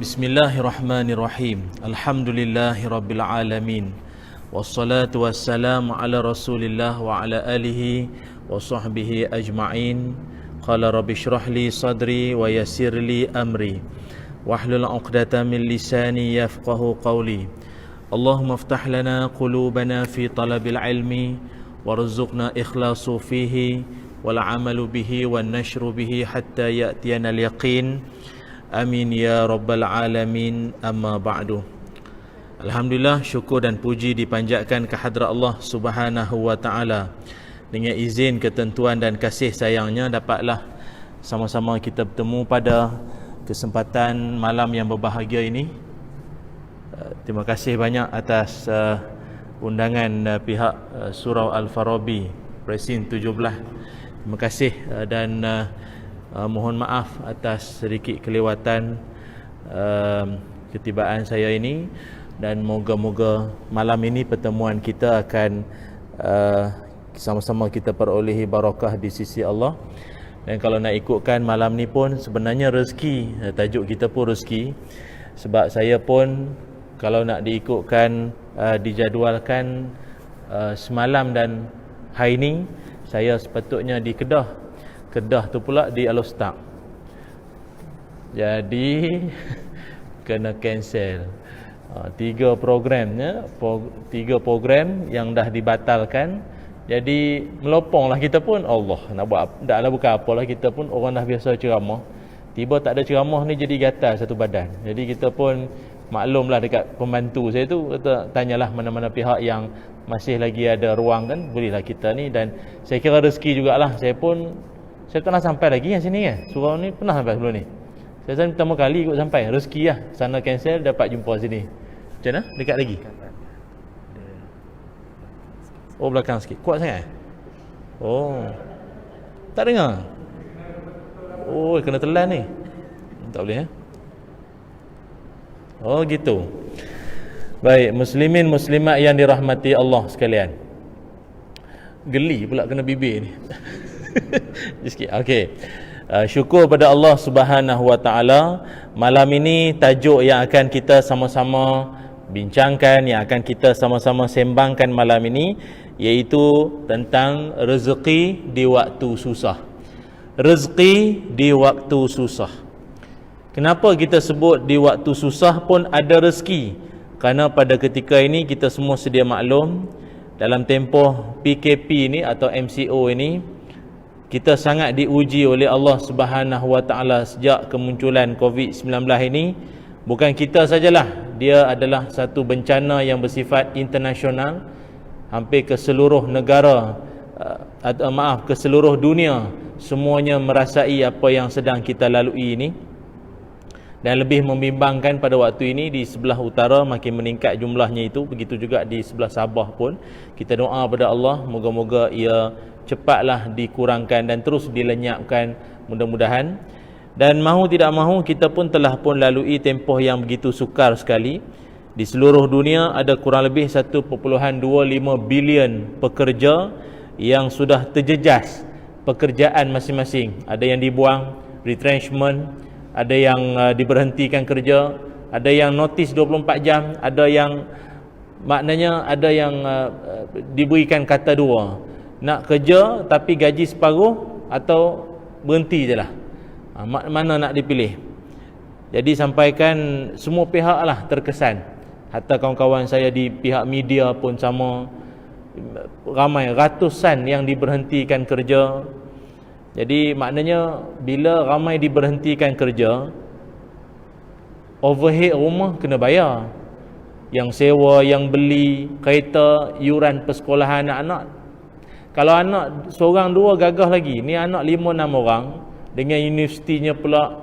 Bismillahirrahmanirrahim. Alhamdulillahirabbil alamin. Wassalatu wassalamu ala Rasulillah wa ala alihi wa sahbihi ajma'in. Qala rabbi shrah li sadri wa yassir li amri wahlul 'uqdatam min lisani yafqahu qawli. Allahumma iftah lana qulubana fi talabil ilmi warzuqna ikhlasu fihi wal 'amalu bihi wan nashru bihi hatta ya'tiyana al yaqin. Amin ya rabbal alamin, amma ba'du. Alhamdulillah, syukur dan puji dipanjatkan ke hadrat Allah Subhanahu wa ta'ala. Dengan izin, ketentuan dan kasih sayangnya, dapatlah sama-sama kita bertemu pada kesempatan malam yang berbahagia ini. Terima kasih banyak atas undangan pihak Surau Al-Farabi Presin 17. Terima kasih dan mohon maaf atas sedikit kelewatan ketibaan saya ini, dan moga-moga malam ini pertemuan kita akan sama-sama kita perolehi barakah di sisi Allah. Dan kalau nak ikutkan malam ni pun sebenarnya rezeki, tajuk kita pun rezeki, sebab saya pun kalau nak diikutkan dijadualkan semalam dan hari ni saya sepatutnya di Kedah tu pula di Alostak. Jadi kena cancel. 3 program yang dah dibatalkan. Jadi meloponglah kita pun. Allah nak buat taklah bukan apalah, kita pun orang dah biasa ceramah. Tiba tak ada ceramah ni jadi gatal satu badan. Jadi kita pun maklumlah dekat pembantu saya tu, kata tanyalah mana-mana pihak yang masih lagi ada ruang kan, bolehlah kita ni. Dan saya kira rezeki jugalah. Saya pernah sampai lagi yang sini kan. Surau ni pernah sampai sebelum ni. Saya pertama kali ikut sampai. Rezeki lah. Sana cancel, dapat jumpa sini. Macam mana? Dekat lagi? Oh, belakang sikit. Kuat sangat? Oh. Tak dengar? Oh, kena telan ni. Tak boleh Oh, gitu. Baik, muslimin muslimat yang dirahmati Allah sekalian. Geli pula kena bibir ni. Sikit. Okey. Syukur pada Allah Subhanahu wa taala. Malam ini tajuk yang akan kita sama-sama bincangkan, yang akan kita sama-sama sembangkan malam ini, iaitu tentang rezeki di waktu susah. Rezeki di waktu susah. Kenapa kita sebut di waktu susah pun ada rezeki? Kerana pada ketika ini kita semua sedia maklum, dalam tempoh PKP ini atau MCO ini, kita sangat diuji oleh Allah Subhanahu wa taala sejak kemunculan COVID-19 ini. Bukan kita sajalah, dia adalah satu bencana yang bersifat internasional. Hampir ke seluruh negara ke seluruh dunia semuanya merasai apa yang sedang kita lalui ini. Dan lebih membimbangkan pada waktu ini di sebelah utara makin meningkat jumlahnya itu, begitu juga di sebelah Sabah pun. Kita doa pada Allah moga-moga ia cepatlah dikurangkan dan terus dilenyapkan mudah-mudahan. Dan mahu tidak mahu kita pun telah lalui tempoh yang begitu sukar sekali. Di seluruh dunia ada kurang lebih 1.25 bilion pekerja yang sudah terjejas pekerjaan masing-masing. Ada yang dibuang, retrenchment, ada yang diberhentikan kerja, ada yang notis 24 jam, ada yang maknanya ada yang diberikan kata dua, nak kerja tapi gaji separuh atau berhenti je lah. Mana nak dipilih? Jadi sampaikan semua pihak lah terkesan. Hatta kawan-kawan saya di pihak media pun sama. Ramai ratusan yang diberhentikan kerja. Jadi maknanya bila ramai diberhentikan kerja, overhead rumah kena bayar. Yang sewa, yang beli, kereta, yuran persekolahan anak-anak. Kalau anak seorang dua gagah lagi, ni anak 5-6 orang, dengan universitinya pula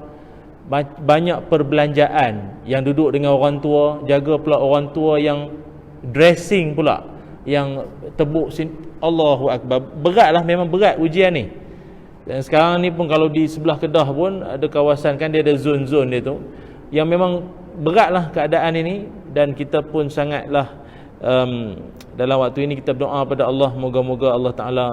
banyak perbelanjaan, yang duduk dengan orang tua, jaga pula orang tua, yang dressing pula, yang tebuk Allahu Akbar. Beratlah, memang berat ujian ni. Dan sekarang ni pun kalau di sebelah Kedah pun ada kawasan kan, dia ada zon-zon dia tu, yang memang beratlah keadaan ini. Dan kita pun sangatlah dalam waktu ini kita berdoa pada Allah, moga-moga Allah Ta'ala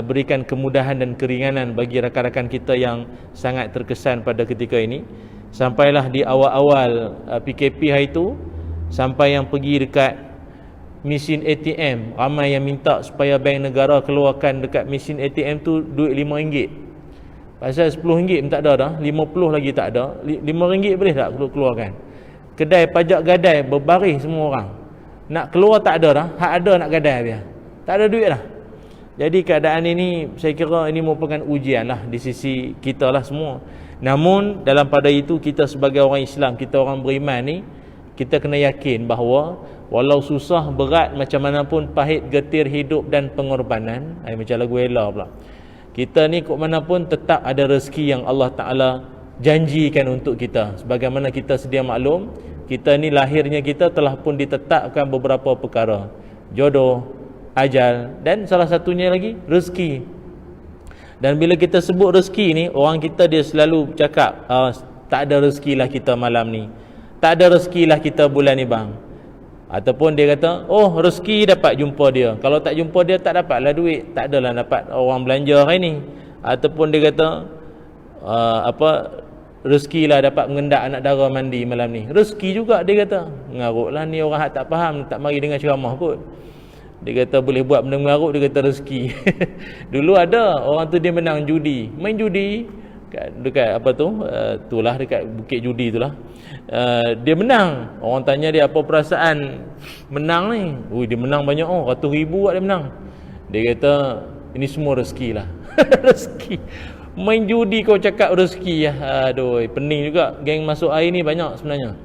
berikan kemudahan dan keringanan bagi rakan-rakan kita yang sangat terkesan pada ketika ini. Sampailah di awal-awal PKP hari tu, sampai yang pergi dekat mesin ATM, ramai yang minta supaya bank negara keluarkan dekat mesin ATM tu duit RM5. Pasal RM10 pun tak ada dah, RM50 lagi tak ada, RM5 boleh tak keluarkan? Kedai pajak gadai berbaris semua orang. Nak keluar tak ada dah, hak ada nak gadai dia. Tak ada duit dah. Jadi keadaan ini saya kira ini merupakan ujian lah di sisi kita lah semua. Namun dalam pada itu kita sebagai orang Islam, kita orang beriman ni, kita kena yakin bahawa walau susah, berat, macam mana pun pahit, getir hidup dan pengorbanan, macam lagu Ella pula, kita ni kok mana pun tetap ada rezeki yang Allah Ta'ala janjikan untuk kita. Sebagaimana kita sedia maklum, kita ni lahirnya kita telah pun ditetapkan beberapa perkara, jodoh, ajal, dan salah satunya lagi rezeki. Dan bila kita sebut rezeki ni, orang kita dia selalu cakap, tak ada rezeki lah kita malam ni, tak ada rezeki lah kita bulan ni bang. Ataupun dia kata, oh rezeki dapat jumpa dia, kalau tak jumpa dia tak dapatlah duit, tak adalah dapat orang belanja hari ni. Ataupun dia kata rezeki lah dapat mengendak anak dara mandi malam ni, rezeki juga dia kata. Mengarutlah ni orang tak faham, tak mari dengar ceramah kot. Dia kata boleh buat benda mengarut, dia kata rezeki. Dulu ada orang tu dia menang judi, main judi dekat apa tu, itulah dekat bukit judi itulah. Dia menang. Orang tanya dia apa perasaan menang ni. Ui, dia menang banyak, ratus ribu dia menang. Dia kata ini semua rezeki lah. Rezeki. Main judi kau cakap rezeki ya. Aduh, pening juga geng masuk air ni banyak sebenarnya.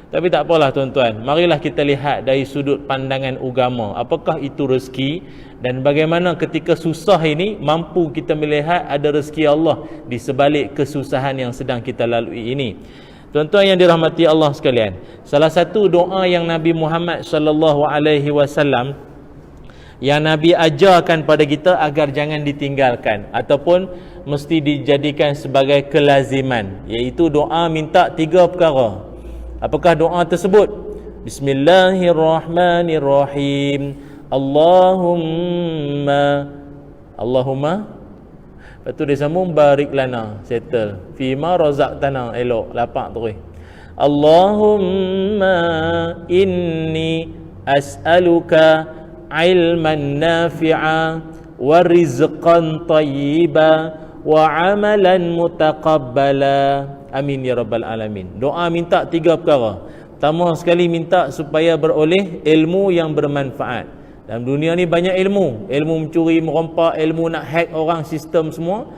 Tapi tak apalah tuan-tuan, marilah kita lihat dari sudut pandangan agama, apakah itu rezeki, dan bagaimana ketika susah ini mampu kita melihat ada rezeki Allah di sebalik kesusahan yang sedang kita lalui ini. Tuan-tuan yang dirahmati Allah sekalian, salah satu doa yang Nabi Muhammad sallallahu alaihi wasallam yang Nabi ajarkan pada kita agar jangan ditinggalkan ataupun mesti dijadikan sebagai kelaziman, iaitu doa minta 3 perkara. Apakah doa tersebut? Bismillahirrahmanirrahim. Allahumma lepas tu dia sambung barik lana, settle fima razaqtana, elok lapak terus. Allahumma inni as'aluka ilman nafi'a wa rizqan tayyiba wa amalan mutaqabbala. Amin ya rabbal alamin. Doa minta 3 perkara. Pertama sekali minta supaya beroleh ilmu yang bermanfaat. Dalam dunia ni banyak ilmu, ilmu mencuri, merompak, ilmu nak hack orang, sistem semua.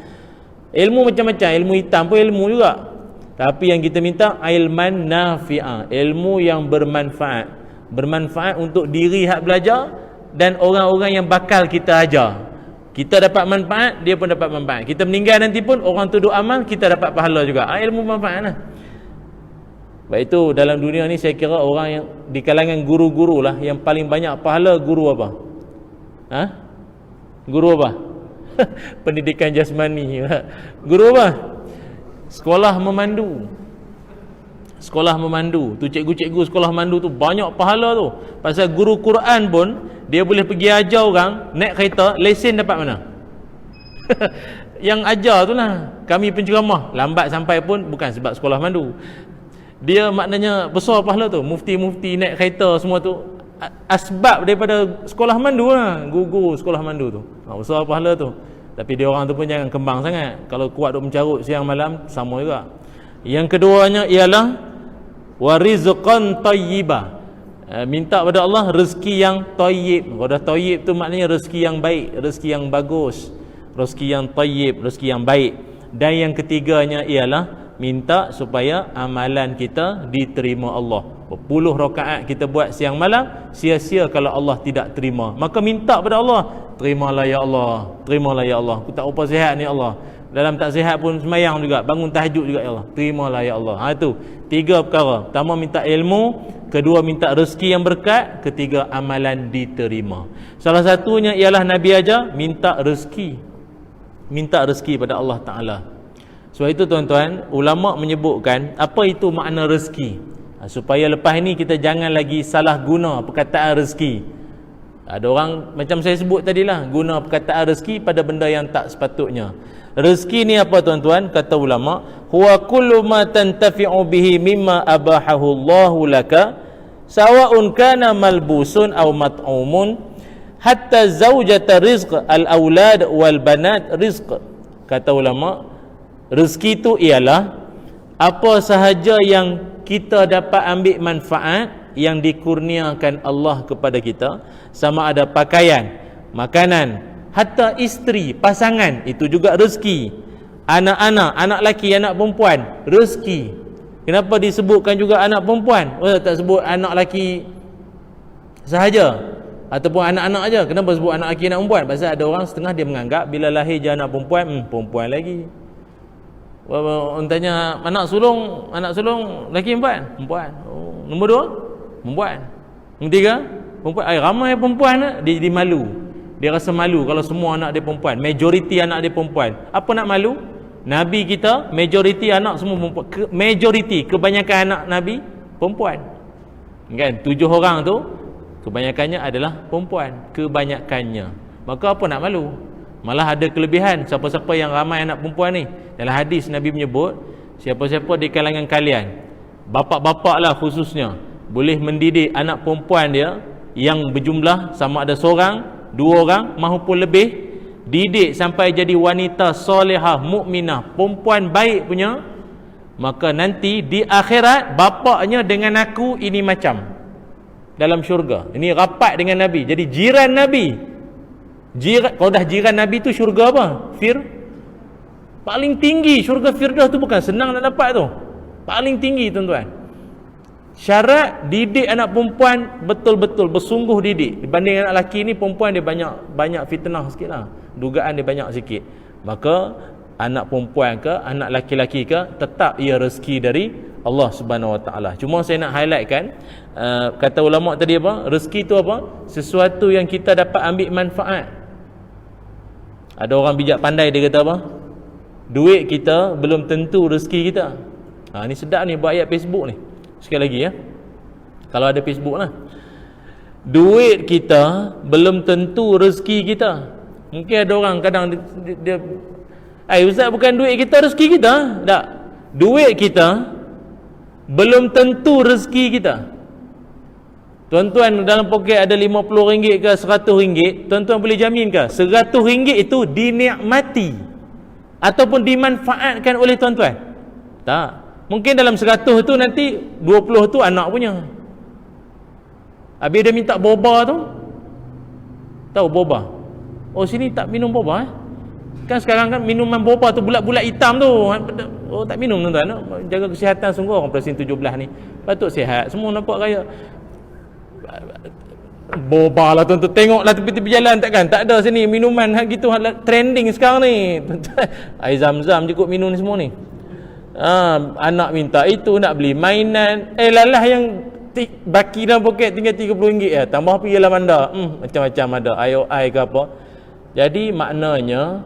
Ilmu macam-macam, ilmu hitam pun ilmu juga. Tapi yang kita minta ilman nafi'a, ilmu yang bermanfaat. Bermanfaat untuk diri hak belajar dan orang-orang yang bakal kita ajar. Kita dapat manfaat, dia pun dapat manfaat. Kita meninggal nanti pun orang tu duk amal, kita dapat pahala juga. Ilmu manfaat lah. Baik, itu dalam dunia ni saya kira orang yang di kalangan guru-guru lah yang paling banyak pahala guru apa? Guru apa? Pendidikan jasmani. Guru apa? Sekolah memandu. Sekolah memandu. Tu cikgu-cikgu sekolah memandu tu banyak pahala tu. Pasal guru Quran pun dia boleh pergi ajar orang naik kereta, lesen dapat mana? Yang ajar tu lah. Kami penceramah lambat sampai pun bukan sebab sekolah mandu. Dia maknanya besar pahala tu. Mufti-mufti naik kereta semua tu asbab daripada sekolah mandu lah. Guru sekolah mandu tu. Besar pahala tu. Tapi dia orang tu pun jangan kembang sangat. Kalau kuat duk mencarut siang malam sama juga. Yang keduanya ialah warizqan tayyiba. Minta pada Allah rezeki yang tayyib. Kalau dah tayyib tu maknanya rezeki yang baik, rezeki yang bagus, rezeki yang tayyib, rezeki yang baik. Dan yang ketiganya ialah minta supaya amalan kita diterima Allah. Berpuluh rakaat kita buat siang malam, sia-sia kalau Allah tidak terima. Maka minta pada Allah, terimalah ya Allah, terimalah ya Allah. Aku tak rupa sihat ni Allah. Dalam tak sihat pun semayang juga, bangun tahajud juga ya Allah. Terimalah ya Allah. Itu 3 perkara. Pertama minta ilmu, kedua minta rezeki yang berkat, ketiga amalan diterima. Salah satunya ialah Nabi ajar minta rezeki. Minta rezeki pada Allah Ta'ala. Sebab itu tuan-tuan, ulama menyebutkan apa itu makna rezeki. Supaya lepas ini kita jangan lagi salah guna perkataan rezeki. Ada orang macam saya sebut tadilah, guna perkataan rezeki pada benda yang tak sepatutnya. Rezeki ni apa tuan-tuan? Kata ulama, huwa kullu ma tantafi'u bihi mimma abahahu Allahu laka sawa'un kana malbusun aw mat'umun hatta zaujata rizq al-aulad wal banat rizq. Kata ulama, rezeki tu ialah apa sahaja yang kita dapat ambil manfaat yang dikurniakan Allah kepada kita, sama ada pakaian, makanan, hatta isteri, pasangan, itu juga rezeki. Anak-anak, anak lelaki, anak perempuan, rezeki. Kenapa disebutkan juga anak perempuan? Tak sebut anak lelaki sahaja ataupun anak-anak aja. Kenapa sebut anak lelaki, anak perempuan? Pasal ada orang setengah dia menganggap bila lahir je anak perempuan, perempuan lagi. Orang tanya anak sulung lelaki perempuan. Oh, nombor 2 perempuan. Nombor 3 perempuan. Ramai perempuan dia jadi malu. Dia rasa malu kalau semua anak dia perempuan, majoriti anak dia perempuan. Apa nak malu? Nabi kita majoriti anak semua perempuan. Majoriti, kebanyakan anak Nabi perempuan. Kan 7 orang tu kebanyakannya adalah perempuan, kebanyakannya. Maka apa nak malu? Malah ada kelebihan siapa-siapa yang ramai anak perempuan ni. Dalam hadis Nabi menyebut, siapa-siapa di kalangan kalian, bapa-bapa lah khususnya, boleh mendidik anak perempuan dia yang berjumlah sama ada seorang, 2 orang maupun lebih, didik sampai jadi wanita solehah, mukminah, perempuan baik punya, maka nanti di akhirat bapaknya dengan aku ini macam dalam syurga. Ini rapat dengan Nabi, jadi jiran Nabi. Kalau dah jiran Nabi tu syurga apa? Paling tinggi. Syurga Firdaus tu bukan senang nak dapat tu, paling tinggi tuan-tuan. Syarat didik anak perempuan betul-betul bersungguh didik. Dibanding anak lelaki ni, perempuan dia banyak fitnah sikit lah, dugaan dia banyak sikit. Maka anak perempuan ke anak lelaki-lelaki ke, tetap ia rezeki dari Allah Subhanahu Wa Taala. Cuma saya nak highlightkan, kata ulama tadi apa? Rezeki tu apa? Sesuatu yang kita dapat ambil manfaat. Ada orang bijak pandai, dia kata apa? Duit kita belum tentu rezeki kita. Ni sedap ni buat ayat Facebook ni. Sekali lagi ya, kalau ada Facebook lah. Duit kita belum tentu rezeki kita. Mungkin ada orang kadang dia Ustaz, bukan duit kita rezeki kita. Tak, duit kita belum tentu rezeki kita. Tuan-tuan dalam poket ada RM50 ke RM100, tuan-tuan boleh jamin ke RM100 itu dinikmati ataupun dimanfaatkan oleh tuan-tuan? Tak. Mungkin dalam 100 tu nanti 20 tu anak punya. Habis dia minta boba tu. Tahu boba? Oh, sini tak minum boba Kan sekarang kan minuman boba tu bulat-bulat hitam tu. Oh, tak minum tuan-tuan. Jaga kesihatan sungguh orang Presiden 17 ni. Patut sihat. Semua nampak kaya boba lah tuan-tuan. Tengoklah tepi-tepi jalan takkan tak ada sini minuman gitu trending sekarang ni. Air zam-zam je kot minum ni semua ni. Anak minta itu, nak beli mainan, lalah yang baki dalam poket tinggal RM30 tambah pergi dalam anda, macam-macam ada IOI ke apa. Jadi maknanya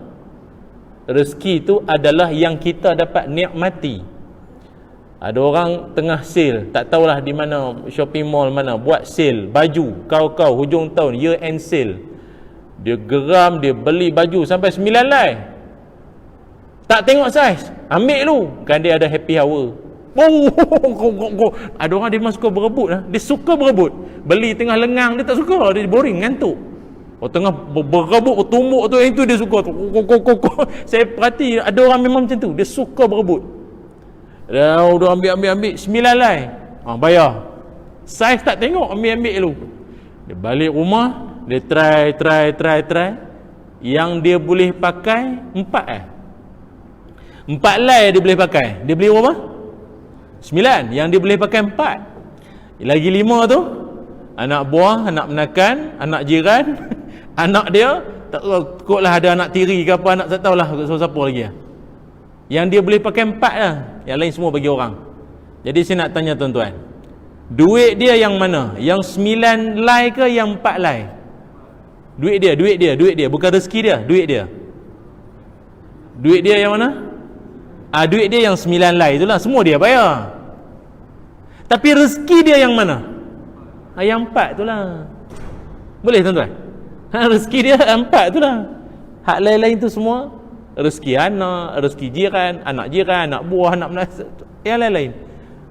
rezeki itu adalah yang kita dapat nikmati. Ada orang tengah sale, tak tahulah di mana, shopping mall mana buat sale baju, kau hujung tahun year end sale, dia geram, dia beli baju sampai 9 lai. Tak tengok saiz, ambil lu. Kan dia ada happy hour. Ada orang dia memang suka berebut lah. Dia suka berebut. Beli tengah lengang dia tak suka, dia boring, ngantuk. Tengah berebut, bertumbuk tu, yang tu dia suka tu. Saya perhati ada orang memang macam tu, dia suka berebut. Dah ambil 9 lai. Bayar. Saiz tak tengok, ambil lu. Dia balik rumah, dia try. Yang dia boleh pakai 4 lai dia boleh pakai. Dia beli berapa? 9. Yang dia boleh pakai 4. Lagi 5 tu anak buah, anak menakan, anak jiran, anak dia, tak tahu kotlah ada anak tiri ke apa, anak tak tahulah siapa lagi lah. Yang dia boleh pakai 4 lah. Yang lain semua bagi orang. Jadi saya nak tanya tuan-tuan, duit dia yang mana? Yang 9 lai ke yang 4 lai? Duit dia, bukan rezeki dia, duit dia. Duit dia yang mana? Duit dia yang 9 lai itulah, semua dia bayar. Tapi rezeki dia yang mana? Yang 4 itulah. Boleh tuan-tuan? Rezeki dia 4 tu lah. Hak lain-lain tu semua rezeki anak, rezeki jiran, anak buah, anak menasab, yang lain-lain.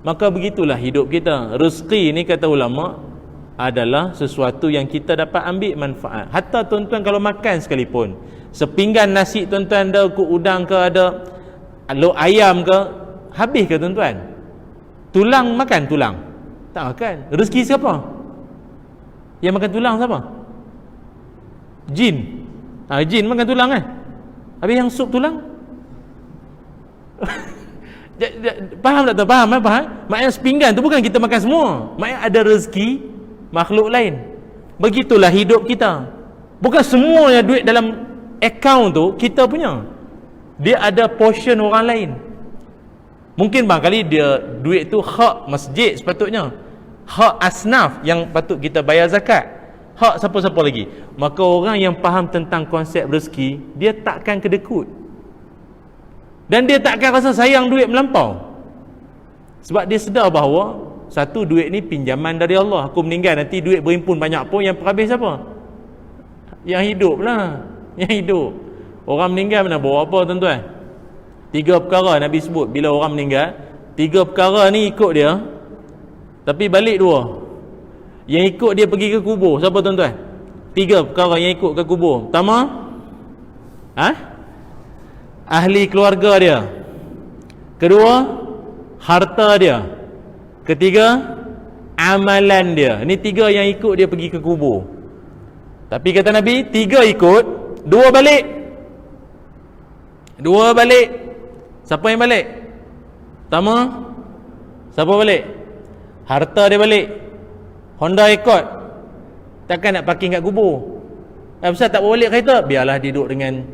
Maka begitulah hidup kita. Rezeki ni kata ulama adalah sesuatu yang kita dapat ambil manfaat. Hatta tuan-tuan kalau makan sekalipun, sepinggan nasi tuan-tuan ada kuku udang ke, ada lok ayam ke, habis ke tuan-tuan? Tulang makan tulang? Tak makan. Rezeki siapa? Yang makan tulang siapa? Jin. Jin makan tulang kan? Habis yang sup tulang? Faham tak tu? Faham? Maknanya sepinggan tu bukan kita makan semua. Maknanya ada rezeki makhluk lain. Begitulah hidup kita. Bukan semuanya duit dalam akaun tu kita punya. Dia ada portion orang lain. Mungkin barangkali dia duit tu hak masjid sepatutnya, hak asnaf yang patut kita bayar zakat, hak siapa-siapa lagi. Maka orang yang faham tentang konsep rezeki, dia takkan kedekut, dan dia takkan rasa sayang duit melampau. Sebab dia sedar bahawa satu, duit ni pinjaman dari Allah. Aku meninggal nanti duit berhimpun banyak pun, yang habis siapa? Yang hidup lah. Yang hidup. Orang meninggal mana bawa apa tuan-tuan? 3 perkara Nabi sebut bila orang meninggal. 3 perkara ni ikut dia, tapi balik 2. Yang ikut dia pergi ke kubur siapa tuan-tuan? 3 perkara yang ikut ke kubur. Pertama, ahli keluarga dia. Kedua, harta dia. Ketiga, amalan dia. Ini 3 yang ikut dia pergi ke kubur. Tapi kata Nabi, 3 ikut, 2 balik. 2 balik. Siapa yang balik? Pertama, siapa balik? Harta dia balik. Honda Accord takkan nak parking kat kubur. Pasal tak bawa balik kereta, biarlah dia duduk dengan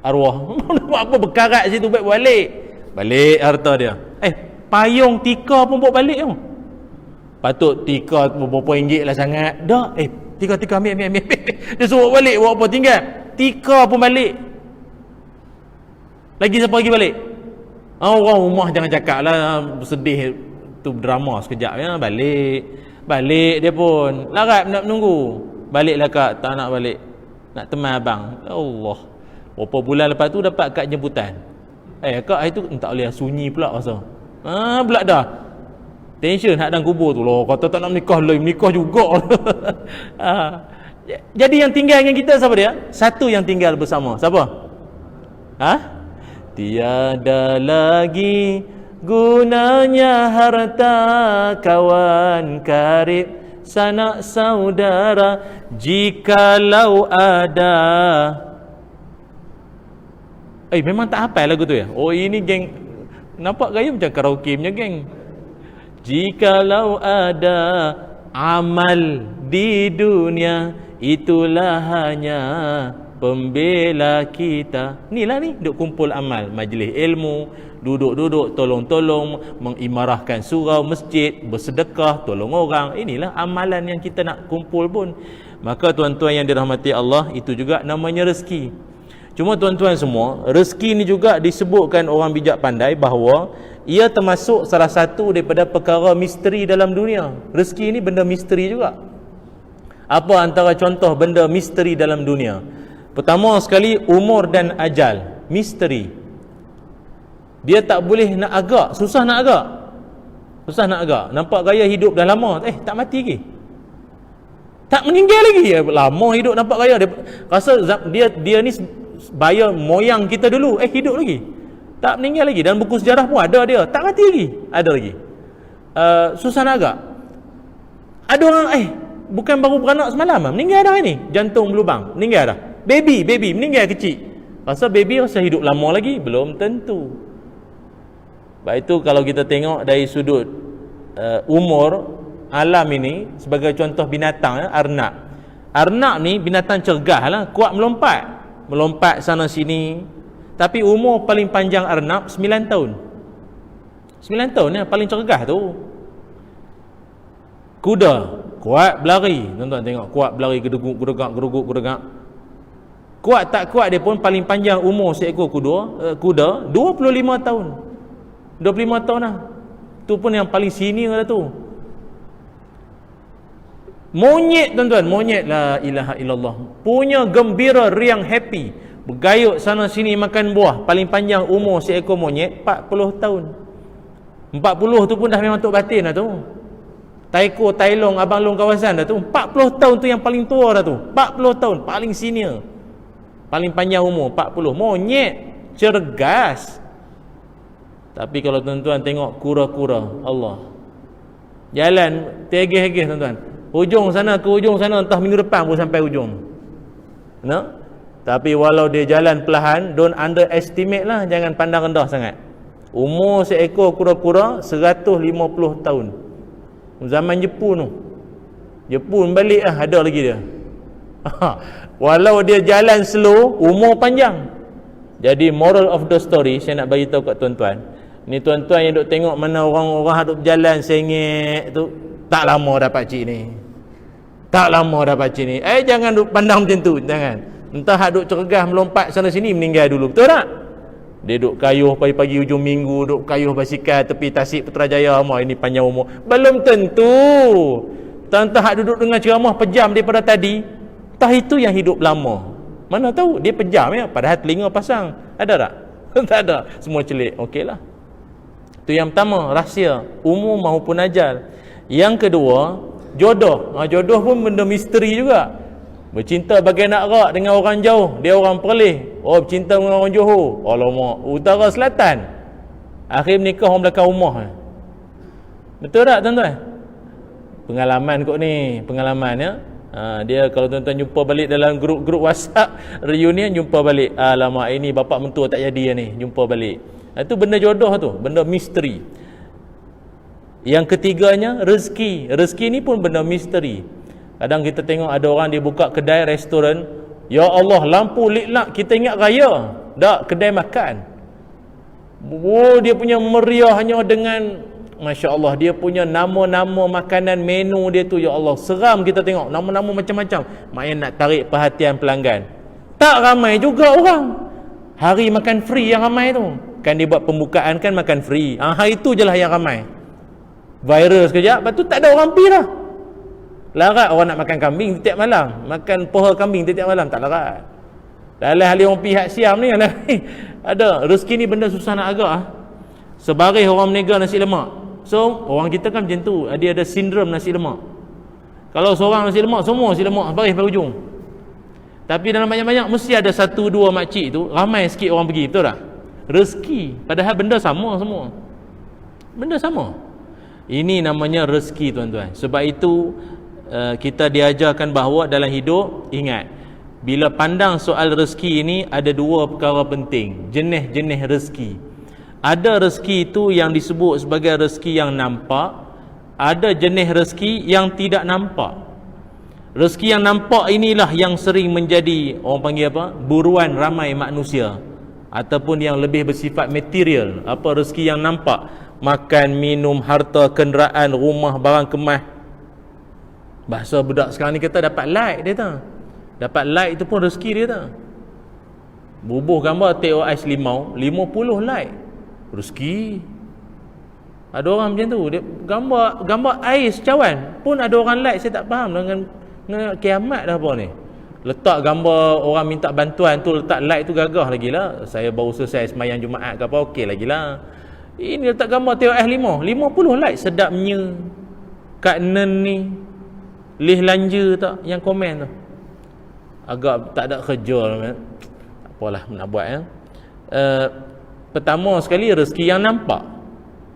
arwah. Apa berkarat situ, baik balik. Balik harta dia. Payung tika pun bawa balik tu. Patut tika berapa ringgit lah sangat. Dah, tika ambil. Dia suruh balik, buat apa tinggal? Tika pun balik. Lagi siapa lagi balik? Orang rumah jangan cakap lah, sedih tu, drama sekejap ya. Balik dia pun larat nak menunggu. Baliklah kak, tak nak balik, nak teman abang. Allah, berapa bulan lepas tu dapat kad jemputan. Kak hari tu tak boleh, sunyi pula rasa. Pula dah tension hak dalam kubur tu loh. Kata tak nak menikah juga. Jadi yang tinggal dengan kita siapa dia? Satu yang tinggal bersama. Siapa? Tiada lagi gunanya harta, kawan karib, sanak saudara, jikalau ada. Memang tak hafal lagu tu ya? Oh, ini geng, nampak gaya macam karaoke punya geng. Jikalau ada amal di dunia, itulah hanya pembela kita. Inilah ni, duk kumpul amal, majlis ilmu, duduk-duduk, tolong-tolong, mengimarahkan surau masjid, bersedekah, tolong orang. Inilah amalan yang kita nak kumpul pun. Maka tuan-tuan yang dirahmati Allah, itu juga namanya rezeki. Cuma tuan-tuan semua, rezeki ni juga disebutkan orang bijak pandai bahawa ia termasuk salah satu daripada perkara misteri dalam dunia. Rezeki ni benda misteri juga. Apa antara contoh benda misteri dalam dunia? Pertama sekali, umur dan ajal. Misteri. Dia tak boleh nak agak, susah nak agak. Nampak gaya hidup dah lama, tak mati lagi, tak meninggal lagi, lama hidup nampak gaya. Dia rasa dia ni bayar moyang kita dulu, hidup lagi, tak meninggal lagi. Dan buku sejarah pun ada dia, tak mati lagi, ada lagi. Susah nak agak. Ada orang bukan baru beranak semalam, meninggal dah ni, jantung berlubang, meninggal dah. Baby meninggal kecil. Rasa baby rasa hidup lama lagi? Belum tentu. Sebab itu kalau kita tengok dari sudut umur alam ini, sebagai contoh binatang, arnab ni binatang cergah lah, kuat melompat sana sini. Tapi umur paling panjang arnab 9 tahun. 9 tahun ni paling cergah tu. Kuda kuat berlari, tuan-tuan tengok, kuat berlari, geruguk. Kuat tak kuat dia pun paling panjang umur seekor kuda 25 tahun. 25 tahun lah. Tu pun yang paling senior dah tu. Monyet tuan-tuan, monyet, la ilaha illallah, punya gembira, riang, happy, bergayut sana sini makan buah. Paling panjang umur seekor monyet 40 tahun. 40 tu pun dah memang tok batin dah tu. Taiko, Tailong, Abang Long kawasan dah tu. 40 tahun tu yang paling tua dah tu. 40 tahun paling senior. Paling panjang umur 40. Monyet cergas. Tapi kalau tuan-tuan tengok kura-kura, Allah, jalan tegeh-tegeh tuan-tuan, hujung sana ke hujung sana, entah minggu depan pun sampai hujung. Nah, tapi walau dia jalan perlahan, don't underestimate lah, jangan pandang rendah sangat. Umur seekor kura-kura 150 tahun. Zaman Jepun tu, Jepun balik lah ada lagi dia. Walau dia jalan slow, umur panjang. Jadi moral of the story saya nak bagi tahu kat tuan-tuan, ni tuan-tuan yang duk tengok mana orang-orang duk berjalan sengit tu, tak lama dapat cik ni, tak lama dapat cik ni. Jangan duk pandang macam tu, jangan. Entah hak duk cergah melompat sana sini, meninggal dulu, betul tak? Dia duk kayuh pagi-pagi hujung minggu, duk kayuh basikal tepi Tasik Putrajaya, ini panjang umur. Belum tentu. Entah hak duduk dengan ceramah pejam daripada tadi, entah itu yang hidup lama. Mana tahu dia pejam ya, padahal telinga pasang. Ada tak? Tak ada, semua celik. Okeylah. Itu yang pertama, rahsia umur maupun ajal. Yang kedua, jodoh. Jodoh pun benda misteri juga. Bercinta bagai nak rak dengan orang jauh, dia orang Perlis. Oh, bercinta dengan orang Johor, alamak, utara selatan. Akhir menikah orang belakang rumah. Betul tak tuan-tuan? Pengalaman kot ni, pengalaman ya. Dia kalau tuan-tuan jumpa balik dalam grup WhatsApp reunion, jumpa balik, alamak, ini bapak mentua tak jadi ni, jumpa balik. Itu benda jodoh tu, benda misteri. Yang ketiganya, rezeki. Rezeki ni pun benda misteri. Kadang kita tengok ada orang dia buka kedai restoran, ya Allah, lampu liklak, kita ingat raya. Tak, kedai makan. Oh, dia punya meriahnya dengan, Masya Allah, dia punya nama-nama makanan, menu dia tu, ya Allah, seram kita tengok, nama-nama macam-macam. Main nak tarik perhatian pelanggan. Tak ramai juga orang. Hari makan free yang ramai tu. Kan dia buat pembukaan kan makan free. Hari tu je lah yang ramai. Viral sekejap, lepas tu tak ada orang pergi dah. Larat orang nak makan kambing setiap malam, makan poha kambing setiap malam, tak larat. Dalam hal orang pihak siam ni ada rezeki ni benda susah nak agak. Sebaris orang menega nasi lemak. So orang kita kan macam tu, dia ada sindrom nasi lemak. Kalau seorang nasi lemak, semua nasi lemak baris sampai hujung. Tapi dalam banyak-banyak mesti ada satu dua makcik tu, ramai sikit orang pergi, betul tak? Rezeki, padahal benda sama semua. Benda sama. Ini namanya rezeki tuan-tuan. Sebab itu kita diajarkan bahawa dalam hidup, ingat, bila pandang soal rezeki ini, ada dua perkara penting, jenis-jenis rezeki. Ada rezeki itu yang disebut sebagai rezeki yang nampak, ada jenis rezeki yang tidak nampak. Rezeki yang nampak inilah yang sering menjadi, orang panggil apa, buruan ramai manusia, ataupun yang lebih bersifat material. Apa rezeki yang nampak? Makan, minum, harta, kenderaan, rumah, barang kemas. Bahasa budak sekarang ni kata dapat like dia tu. Dapat like itu pun rezeki dia tu. Bubuh gambar tengok ais limau, 50 like. Rezeki. Ada orang macam tu, dia gambar ais cawan pun ada orang like. Saya tak faham dengan kiamat dah apa ni. Letak gambar orang minta bantuan tu, letak like tu gagah lagi lah. Saya baru selesai semayang Jumaat ke apa, okey lagi lah. Ini letak gambar tengok ais limau, 50 like. Sedapnya Kak Nen ni lih lanja tak yang komen tu. Agak tak ada kerja lah. Tak apalah nak buat ya. Pertama sekali rezeki yang nampak,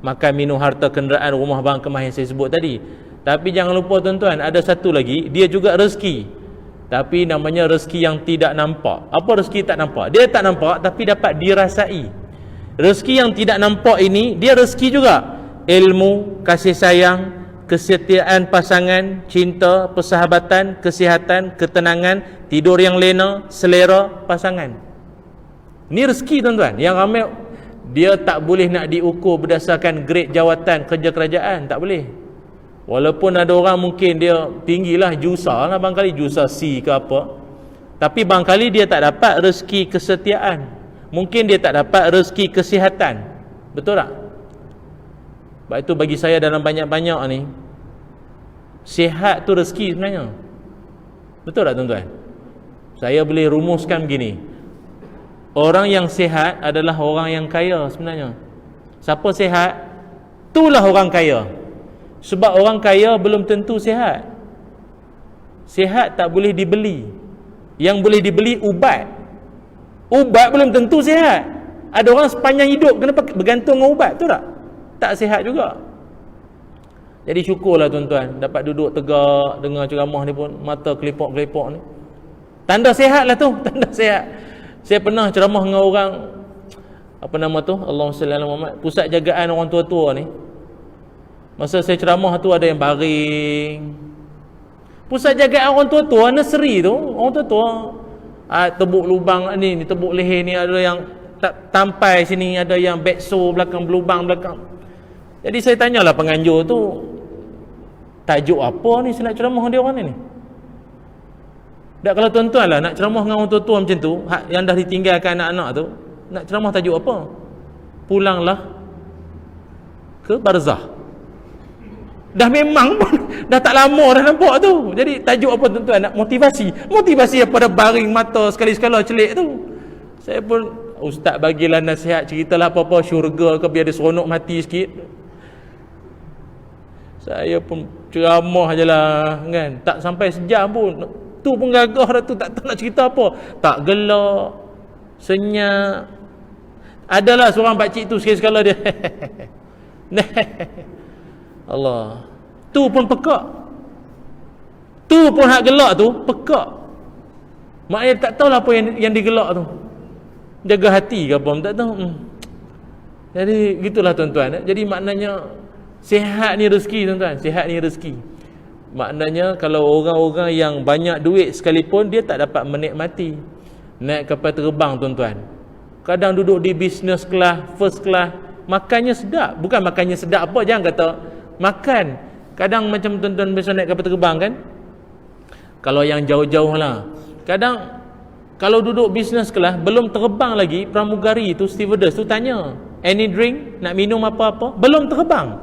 makan, minum, harta, kenderaan, rumah, barang kemas yang saya sebut tadi. Tapi jangan lupa tuan-tuan, ada satu lagi, dia juga rezeki, tapi namanya rezeki yang tidak nampak. Apa rezeki tak nampak? Dia tak nampak tapi dapat dirasai. Rezeki yang tidak nampak ini, dia rezeki juga. Ilmu, kasih sayang, kesetiaan pasangan, cinta, persahabatan, kesihatan, ketenangan, tidur yang lena, selera pasangan. Ini rezeki tuan-tuan. Yang ramai dia tak boleh nak diukur berdasarkan grade jawatan kerja kerajaan, tak boleh. Walaupun ada orang mungkin dia tinggilah, jusa lah, barangkali jusa C ke apa, tapi barangkali dia tak dapat rezeki kesetiaan, mungkin dia tak dapat rezeki kesihatan. Betul tak? Sebab itu bagi saya dalam banyak-banyak ni, Sihat tu rezeki sebenarnya. Betul tak tuan-tuan? Saya boleh rumuskan begini. Orang yang sihat adalah orang yang kaya sebenarnya. Siapa sihat, itulah orang kaya. Sebab orang kaya belum tentu sihat. Sihat tak boleh dibeli. Yang boleh dibeli ubat. Ubat belum tentu sihat. Ada orang sepanjang hidup kena bergantung dengan ubat, tu tak? Tak sihat juga. Jadi syukurlah tuan-tuan dapat duduk tegak dengar ceramah ni pun, mata kelipok-kelipok ni. Tanda sihat lah tu, tanda sihat. Saya pernah ceramah dengan orang, apa nama tu, Allahumma salli ala Muhammad, pusat jagaan orang tua-tua ni. Masa saya ceramah tu ada yang baring. Pusat jagaan orang tua-tua, nursery tu, orang tua-tua, tebuk lubang ni tebuk leher ni, ada yang tak tampai sini, ada yang backsaw belakang, berlubang belakang. Jadi saya tanyalah penganjur tu, tajuk apa ni saya nak ceramah dia orang ni? Tak, kalau tuan-tuan lah nak ceramah dengan orang tua-tua macam tu, yang dah ditinggalkan anak-anak tu, nak ceramah tajuk apa? Pulanglah ke barzah. Dah memang pun dah tak lama dah nampak tu. Jadi tajuk apa tuan-tuan? Nak motivasi. Motivasi apa, dah baring mata sekali-sekala celik tu. Saya pun, ustaz bagilah nasihat, ceritalah apa-apa syurga ke, biar dia seronok mati sikit. Saya pun ceramah je lah kan, tak sampai sejam pun tu pun gagah dah tu, tak tahu nak cerita apa. Tak gelak, senyap. Adalah seorang pakcik tu sekali-sekala dia Allah, tu pun pekak, tu pun hak gelak tu pekak. Maknanya tak tahulah apa yang digelak tu, jaga hati ke apa tak tahu. Jadi gitulah tuan-tuan. Jadi maknanya sihat ni rezeki tuan-tuan, sihat ni rezeki. Maknanya kalau orang-orang yang banyak duit sekalipun, dia tak dapat menikmati naik kapal terbang tuan-tuan. Kadang duduk di business class, first class, makannya sedap. Bukan makannya sedap apa, jangan kata makan. Kadang macam tuan-tuan biasa naik kapal terbang kan, kalau yang jauh-jauh lah, kadang kalau duduk business class, belum terbang lagi, pramugari tu, stewardess tu tanya, any drink, nak minum apa-apa, belum terbang,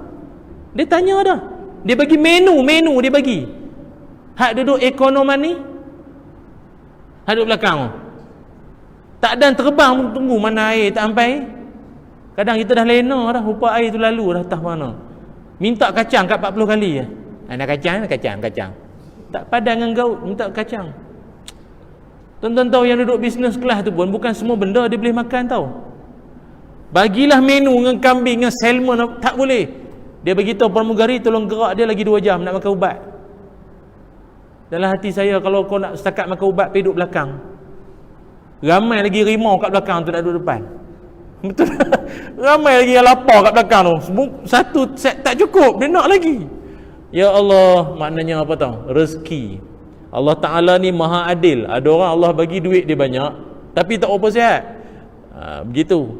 dia tanya dah, dia bagi menu dia bagi. Hak duduk ekonomi ni, hak duduk belakang tak ada terbang, tunggu mana air tak sampai. Kadang kita dah lena dah, rupa air tu lalu dah entah mana, minta kacang kat 40 kali ya. Nak kacang tak padan dengan gaut, minta kacang. Tuan-tuan tahu yang duduk business class tu pun bukan semua benda dia boleh makan tau. Bagilah menu dengan kambing, dengan salmon, tak boleh. Dia beritahu pramugari tolong gerak dia lagi 2 jam nak makan ubat. Dalam hati saya, kalau kau nak setakat makan ubat, pergi duduk belakang. Ramai lagi rimau kat belakang tu nak duduk depan. Betul. Ramai lagi yang lapar kat belakang tu. Satu set tak cukup, dia nak lagi. Ya Allah, maknanya apa tahu? Rezeki. Allah Ta'ala ni maha adil. Ada orang Allah bagi duit dia banyak, tapi tak apa sihat. Begitu.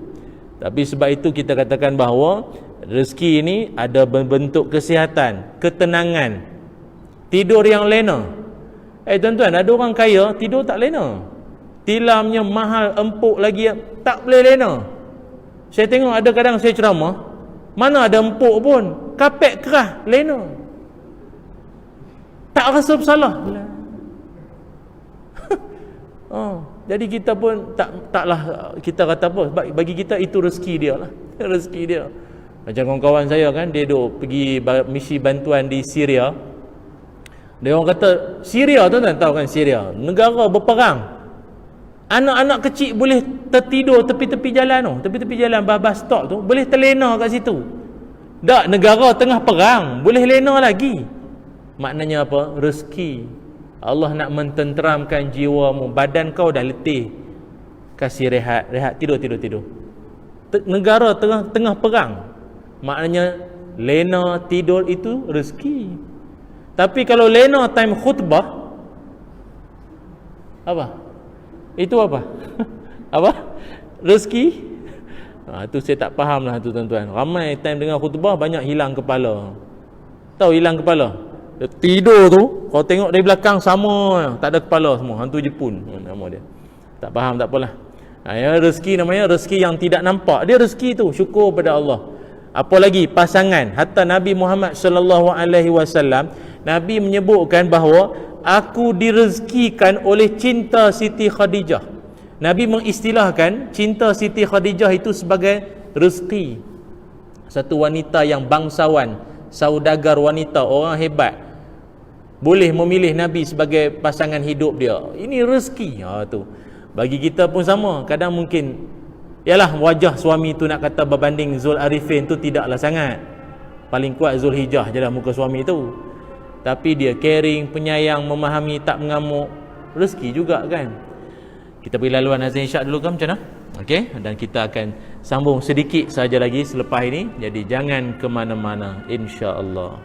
Tapi sebab itu kita katakan bahawa rezeki ini ada bentuk kesihatan, ketenangan, tidur yang lena. Tuan-tuan, ada orang kaya tidur tak lena, tilamnya mahal, empuk lagi, tak boleh lena. Saya tengok ada kadang saya ceramah, mana ada empuk pun, kapet kerah lena, tak rasa bersalah. Jadi kita pun taklah kita kata apa, bagi kita itu rezeki dia lah. Rezeki dia. Macam kawan-kawan saya kan, dia duk pergi misi bantuan di Syria. Dia orang kata Syria, tuan-tuan tahu kan, Syria negara berperang. Anak-anak kecil boleh tertidur tepi-tepi jalan tu, tepi-tepi jalan bus stop tu, boleh terlena kat situ. Tak, negara tengah perang boleh lena lagi. Maknanya apa? Rezeki. Allah nak mententeramkan jiwamu, badan kau dah letih, kasih rehat, tidur. Negara tengah perang, maknanya lena tidur itu rezeki. Tapi kalau lena time khutbah, apa? Itu apa? Apa? Rezeki? Itu saya tak faham lah tu tuan-tuan. Ramai time dengar khutbah banyak hilang kepala. Tahu hilang kepala? Dia tidur tu, kau tengok dari belakang sama, tak ada kepala semua, hantu Jepun nama dia. Tak faham, tak apalah. Ya, rezeki namanya rezeki yang tidak nampak. Dia rezeki tu, syukur pada Allah. Apa lagi? Pasangan. Hatta Nabi Muhammad sallallahu alaihi wasallam Nabi menyebutkan bahawa aku direzekikan oleh cinta Siti Khadijah. Nabi mengistilahkan cinta Siti Khadijah itu sebagai rezeki. Satu wanita yang bangsawan, saudagar wanita, orang hebat, boleh memilih Nabi sebagai pasangan hidup dia. Ini rezeki. Tu. Bagi kita pun sama. Kadang mungkin, yalah, wajah suami tu nak kata berbanding Zul Arifin tu tidaklah sangat. Paling kuat Zulhijjah je lah muka suami tu. Tapi dia caring, penyayang, memahami, tak mengamuk. Rezeki juga kan. Kita pergi laluan azan isyak dulu kan, macam mana? Okey, dan kita akan sambung sedikit saja lagi selepas ini. Jadi jangan ke mana-mana, insya-Allah.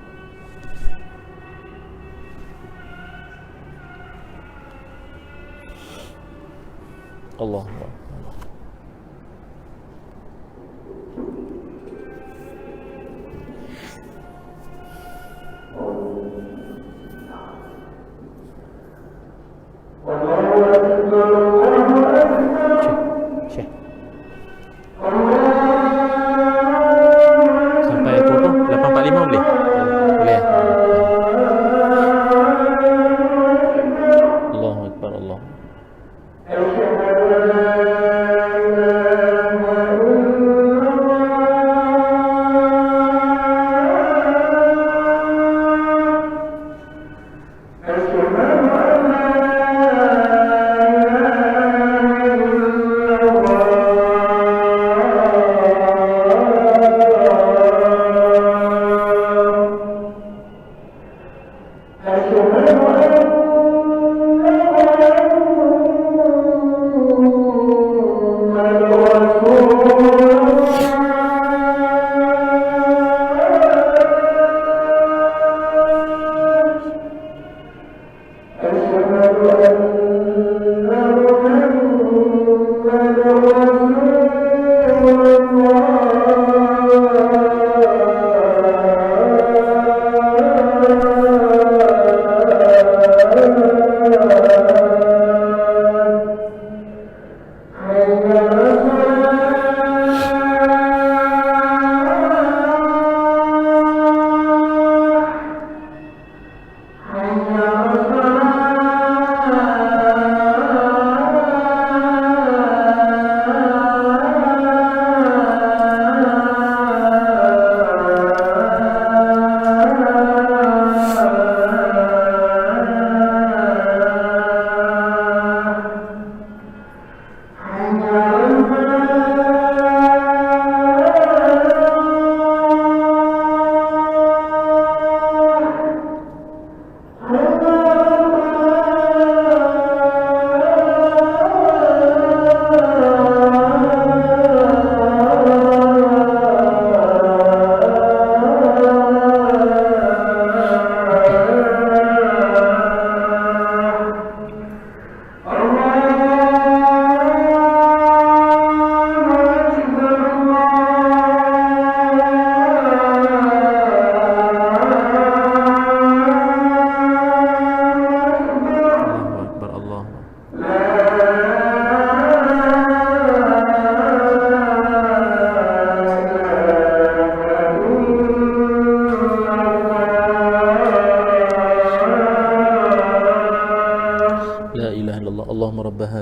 Allah. Sampai pukul 8.45 boleh? Boleh. Allahu Akbar, Allah.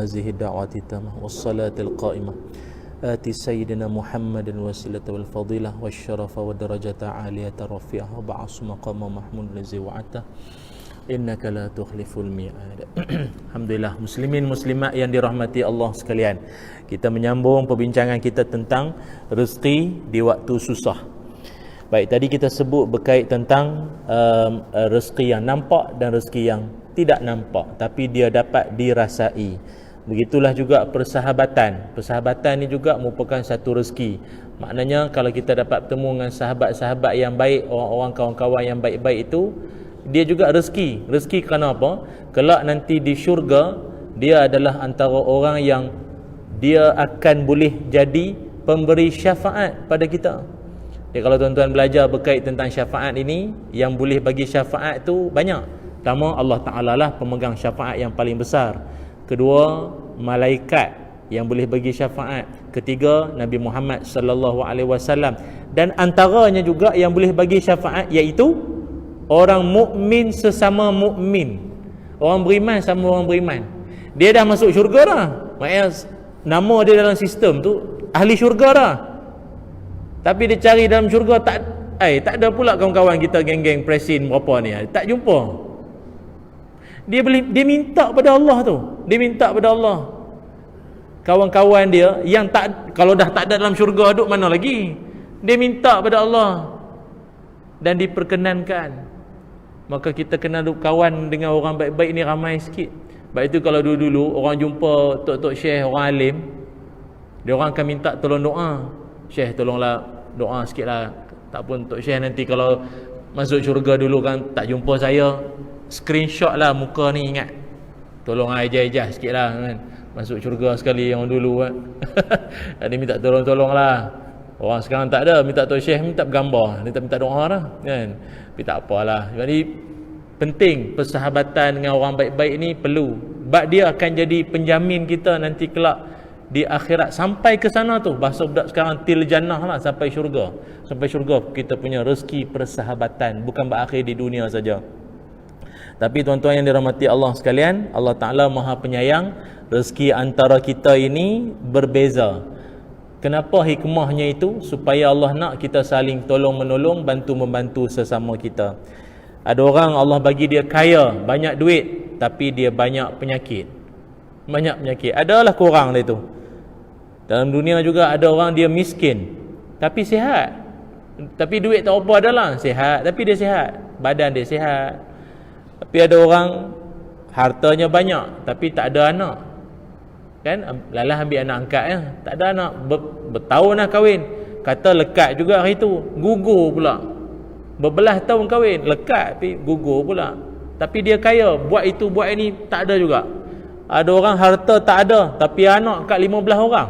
هذه الدعوة التامة والصلاة القائمة آت سيدنا محمد الوسيلة والفضيلة والشرف والدرجة عالية رفيعة وبعث مقام محمود الذي وعدته إنك لا تخلف الميعاد. Alhamdulillah, muslimin muslimat yang dirahmati Allah sekalian, kita menyambung perbincangan kita tentang rezeki di waktu susah. Baik, tadi kita sebut berkait tentang rezeki yang nampak dan rezeki yang tidak nampak tapi dia dapat dirasai. Begitulah juga persahabatan. Persahabatan ni juga merupakan satu rezeki. Maknanya kalau kita dapat bertemu dengan sahabat-sahabat yang baik, orang-orang kawan-kawan yang baik-baik itu, dia juga rezeki. Rezeki kerana apa? Kelak nanti di syurga, dia adalah antara orang yang dia akan boleh jadi pemberi syafaat pada kita. Jadi kalau tuan-tuan belajar berkait tentang syafaat ini, yang boleh bagi syafaat tu banyak. Pertama, Allah Ta'ala lah pemegang syafaat yang paling besar. Kedua, malaikat yang boleh bagi syafaat. Ketiga, Nabi Muhammad sallallahu alaihi wasallam. Dan antaranya juga yang boleh bagi syafaat iaitu Orang mukmin sesama mukmin. Orang beriman sama orang beriman. Dia dah masuk syurga dah. Maknanya nama dia dalam sistem tu ahli syurga dah. Tapi dia cari dalam syurga tak ada pula kawan-kawan kita geng-geng presin berapa ni. Tak jumpa. Dia minta pada Allah tu. Dia minta pada Allah. Kawan-kawan dia yang tak, kalau dah tak ada dalam syurga, duduk mana lagi? Dia minta pada Allah dan diperkenankan. Maka kita kena duduk kawan dengan orang baik-baik ni ramai sikit. Sebab itu kalau dulu-dulu orang jumpa tok-tok syekh, orang alim, dia orang akan minta tolong doa. Syekh tolonglah doa sikit lah. Tak pun tok syekh nanti kalau masuk syurga dulu kan tak jumpa saya, screenshot lah muka ni, ingat. Tolong ejah-ejah sikit lah kan. Masuk syurga sekali yang dulu kan. Dia minta tolong-tolong lah. Orang sekarang tak ada, minta tok syekh minta bergambar, dia tak minta doa lah kan. Tapi tak apalah. Jadi penting persahabatan dengan orang baik-baik ni perlu. Sebab dia akan jadi penjamin kita nanti kelak di akhirat. Sampai ke sana tu, bahasa budak sekarang til jannah lah, sampai syurga. Sampai syurga kita punya rezeki persahabatan, bukan berakhir di dunia saja. Tapi tuan-tuan yang dirahmati Allah sekalian, Allah Ta'ala Maha Penyayang. Rezeki antara kita ini berbeza. Kenapa hikmahnya itu? Supaya Allah nak kita saling tolong-menolong, bantu-membantu sesama kita. Ada orang Allah bagi dia kaya, banyak duit, tapi dia banyak penyakit. Banyak penyakit. Adalah kurang dia tu. Dalam dunia juga ada orang dia miskin, tapi sihat. Tapi duit tak apa adalah, sihat, tapi dia sihat. Badan dia sihat. Tapi ada orang hartanya banyak, tapi tak ada anak. Kan? Lalah ambil anak angkat ya. Tak ada anak, bertahun dah kahwin. Kata lekat juga hari tu, gugur pula. Berbelas tahun kahwin, lekat tapi gugur pula. Tapi dia kaya, buat itu buat ini, tak ada juga. Ada orang harta tak ada, tapi anak kat 15 orang.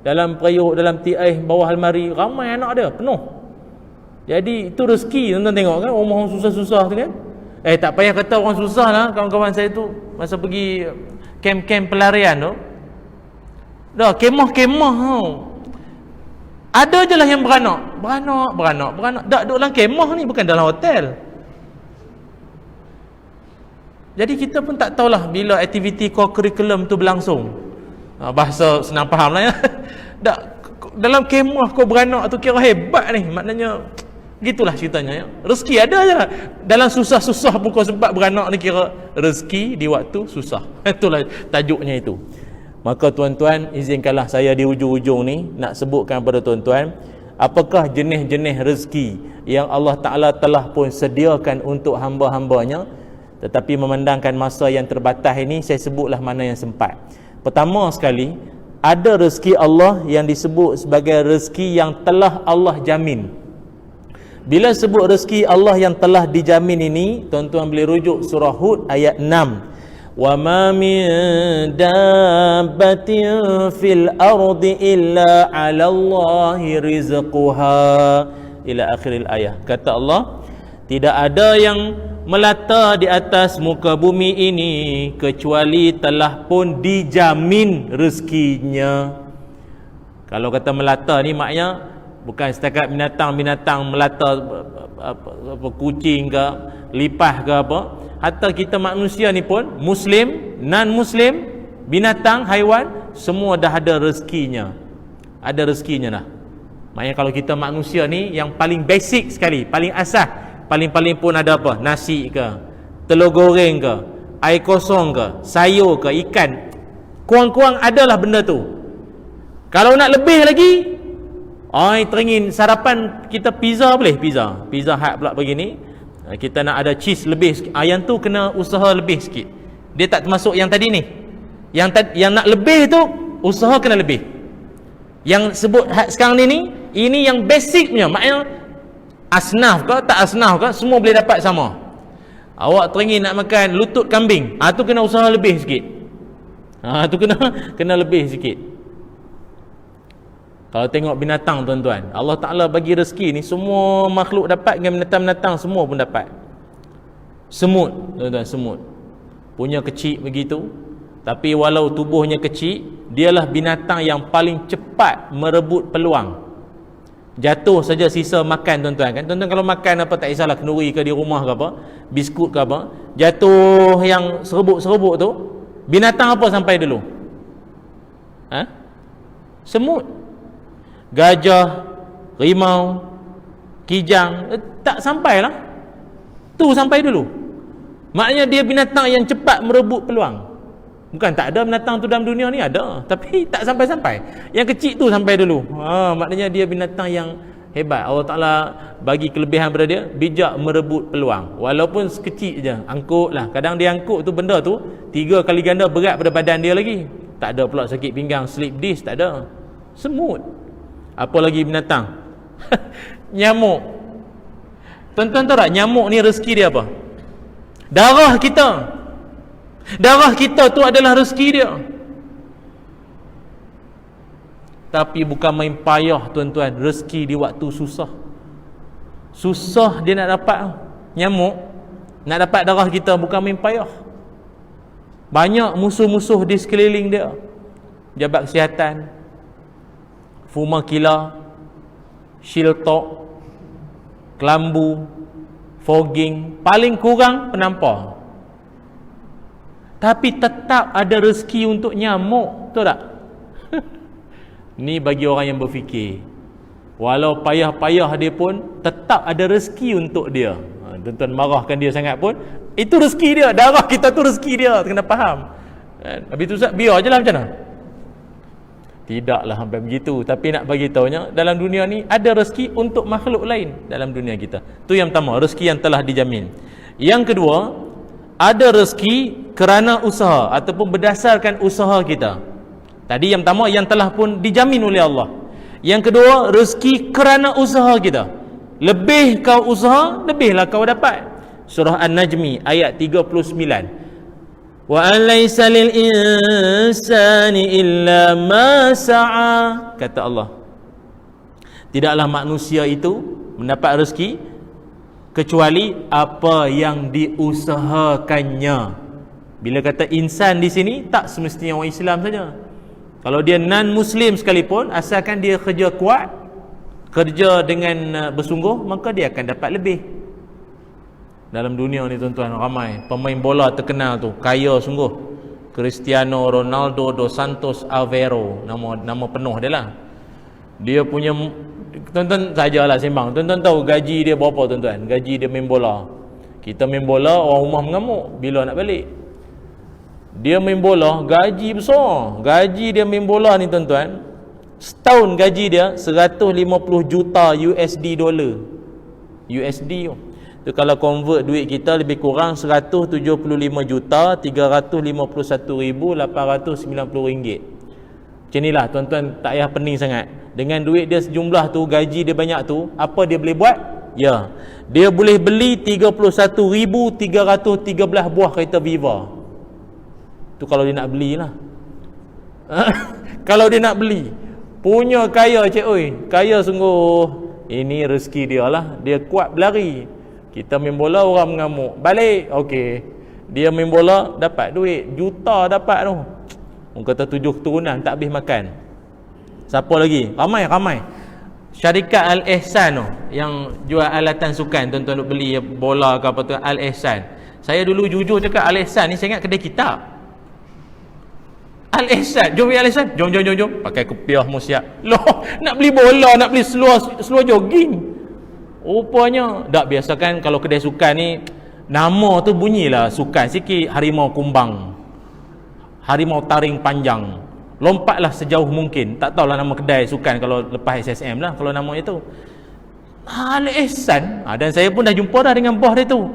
Dalam periuk, dalam tiai bawah almari, ramai anak dia, penuh. Jadi itu rezeki, tuan-tuan tengok kan, orang susah-susah tu kan. Tak payah kata orang susah lah. Kawan-kawan saya tu masa pergi kem-kem pelarian tu, dah kemah-kemah tu, ada je lah yang beranak. Dah duduk dalam kemah ni, bukan dalam hotel. Jadi kita pun tak tahulah bila aktiviti co-curriculum tu berlangsung. Bahasa senang faham lah ya. Dalam kemah kau beranak tu kira hebat ni. Maknanya gitulah ceritanya ya. Rezeki ada je lah. Dalam susah-susah pun kau sempat beranak ni, kira rezeki di waktu susah. Itulah tajuknya itu. Maka tuan-tuan, izinkanlah saya di ujung-ujung ni nak sebutkan kepada tuan-tuan, apakah jenis-jenis rezeki yang Allah Ta'ala telah pun sediakan untuk hamba-hambanya. Tetapi memandangkan masa yang terbatas ini, saya sebutlah mana yang sempat. Pertama sekali, ada rezeki Allah yang disebut sebagai rezeki yang telah Allah jamin. Bila sebut rezeki Allah yang telah dijamin ini, tuan-tuan boleh rujuk surah Hud ayat 6. وَمَا مِن دَابَّةٍ فِي الْأَرْضِ إِلَّا عَلَى اللَّهِ رِزْقُهَا ila akhiril ayah. Kata Allah, tidak ada yang melata di atas muka bumi ini kecuali telah pun dijamin rezekinya. Kalau kata melata ni maknanya bukan setakat binatang-binatang melata, apa kucing ke, lipas ke apa. Hatta kita manusia ni pun, muslim, non-muslim, binatang, haiwan, semua dah ada rezekinya. Ada rezekinya dah. Maknanya kalau kita manusia ni, yang paling basic sekali, paling asas, paling-paling pun ada apa? Nasi ke, telur goreng ke, air kosong ke, sayur ke, ikan. Kurang-kurang adalah benda tu. Kalau nak lebih lagi, teringin sarapan kita pizza boleh? Pizza Hut pula begini. Kita nak ada cheese lebih sikit. Yang tu kena usaha lebih sikit. Dia tak termasuk yang tadi ni. Yang nak lebih tu, usaha kena lebih. Yang sebut sekarang ni, ini yang basic punya. Maknanya asnaf ke tak asnaf ke, semua boleh dapat sama. Awak teringin nak makan lutut kambing, tu kena usaha lebih sikit. Tu kena lebih sikit. Kalau tengok binatang tuan-tuan, Allah Ta'ala bagi rezeki ni, semua makhluk dapat, dengan binatang-binatang semua pun dapat. Semut, tuan-tuan, semut punya kecil begitu, tapi walau tubuhnya kecil, dialah binatang yang paling cepat merebut peluang. Jatuh saja sisa makan tuan-tuan kan. Tuan-tuan kalau makan apa, tak kisahlah kenduri ke di rumah ke apa, biskut ke apa, jatuh yang serbuk-serbuk tu, binatang apa sampai dulu? Semut, gajah, rimau, kijang, tak sampai lah. Tu sampai dulu. Maknanya dia binatang yang cepat merebut peluang. Bukan tak ada binatang tu dalam dunia ni, ada, tapi tak sampai-sampai. Yang kecil tu sampai dulu. Maknanya dia binatang yang hebat. Allah Ta'ala bagi kelebihan pada dia, bijak merebut peluang. Walaupun sekecil je, angkut lah. Kadang dia angkut tu benda tu 3 kali ganda berat pada badan dia lagi. Tak ada pula sakit pinggang, slip disc, tak ada. Semut. Apa lagi binatang? Nyamuk. Tuan-tuan tahu tak nyamuk ni rezeki dia apa? Darah kita. Darah kita tu adalah rezeki dia. Tapi bukan main payah tuan-tuan, rezeki di waktu susah. Susah dia nak dapat nyamuk, nak dapat darah kita, bukan main payah. Banyak musuh-musuh di sekeliling dia. Jabat Kesihatan, Fumakila, Shiltok, Kelambu, Fogging, paling kurang penampar. Tapi tetap ada rezeki untuk nyamuk, betul tak? Ni bagi orang yang berfikir. Walau payah-payah dia pun tetap ada rezeki untuk dia. Tuan-tuan marahkan dia sangat pun, itu rezeki dia. Darah kita tu rezeki dia, kena faham. Habis tu Ustaz, biar je lah macam mana? Tidaklah sampai begitu. Tapi nak bagi tahunya, dalam dunia ni ada rezeki untuk makhluk lain dalam dunia kita. Tu yang pertama, rezeki yang telah dijamin. Yang kedua, ada rezeki kerana usaha ataupun berdasarkan usaha kita. Tadi yang pertama yang telah pun dijamin oleh Allah. Yang kedua, rezeki kerana usaha kita. Lebih kau usaha, lebihlah kau dapat. Surah An-Najmi ayat 39. Wa an laysa lil insani illa ma sa'a, kata Allah. Tidaklah manusia itu mendapat rezeki kecuali apa yang diusahakannya. Bila kata insan di sini, tak semestinya orang Islam saja. Kalau dia non-Muslim sekalipun, asalkan dia kerja kuat, kerja dengan bersungguh, maka dia akan dapat lebih. Dalam dunia ni tuan-tuan, ramai pemain bola terkenal tu, kaya sungguh. Cristiano Ronaldo dos Santos Aveiro, nama penuh dia lah. Dia punya, tuan-tuan sajalah sembang, tuan-tuan tahu gaji dia berapa tuan-tuan? Gaji dia main bola. Kita main bola, orang rumah mengamuk bila nak balik. Dia main bola, gaji besar. Gaji dia main bola ni tuan-tuan, setahun gaji dia 150 juta USD dolar. USD tu kalau convert duit kita lebih kurang 175,351,890 ringgit. Macam inilah tuan-tuan, tak payah pening sangat. Dengan duit dia sejumlah tu, gaji dia banyak tu, apa dia boleh buat? Ya, dia boleh beli 31,313 buah kereta Viva. Tu kalau dia nak beli lah. Kalau dia nak beli, punya kaya cik oi, kaya sungguh. Ini rezeki dia lah. Dia kuat berlari. Kita main bola, orang mengamuk, balik, okey. Dia main bola, dapat duit juta dapat tu. Orang kata 7 keturunan tak habis makan. Siapa lagi? Ramai. Syarikat Al-Ihsan tu, yang jual alatan sukan, tuan-tuan nak beli bola ke apa tu, Al-Ihsan. Saya dulu jujur cakap Al-Ihsan ni saya ingat kedai kitab. Al-Ihsan, jom Al-Ihsan, jom. Pakai kopiah mu siap. Loh, nak beli bola, nak beli seluar jogging. Rupanya, tak biasa kan kalau kedai sukan ni, nama tu bunyilah sukan sikit, harimau kumbang, harimau taring panjang. Lompatlah sejauh mungkin. Tak tahulah nama kedai sukan kalau lepas SSM lah, kalau nama itu. Al-Ihsan. Dan saya pun dah jumpa dah dengan bos dia tu.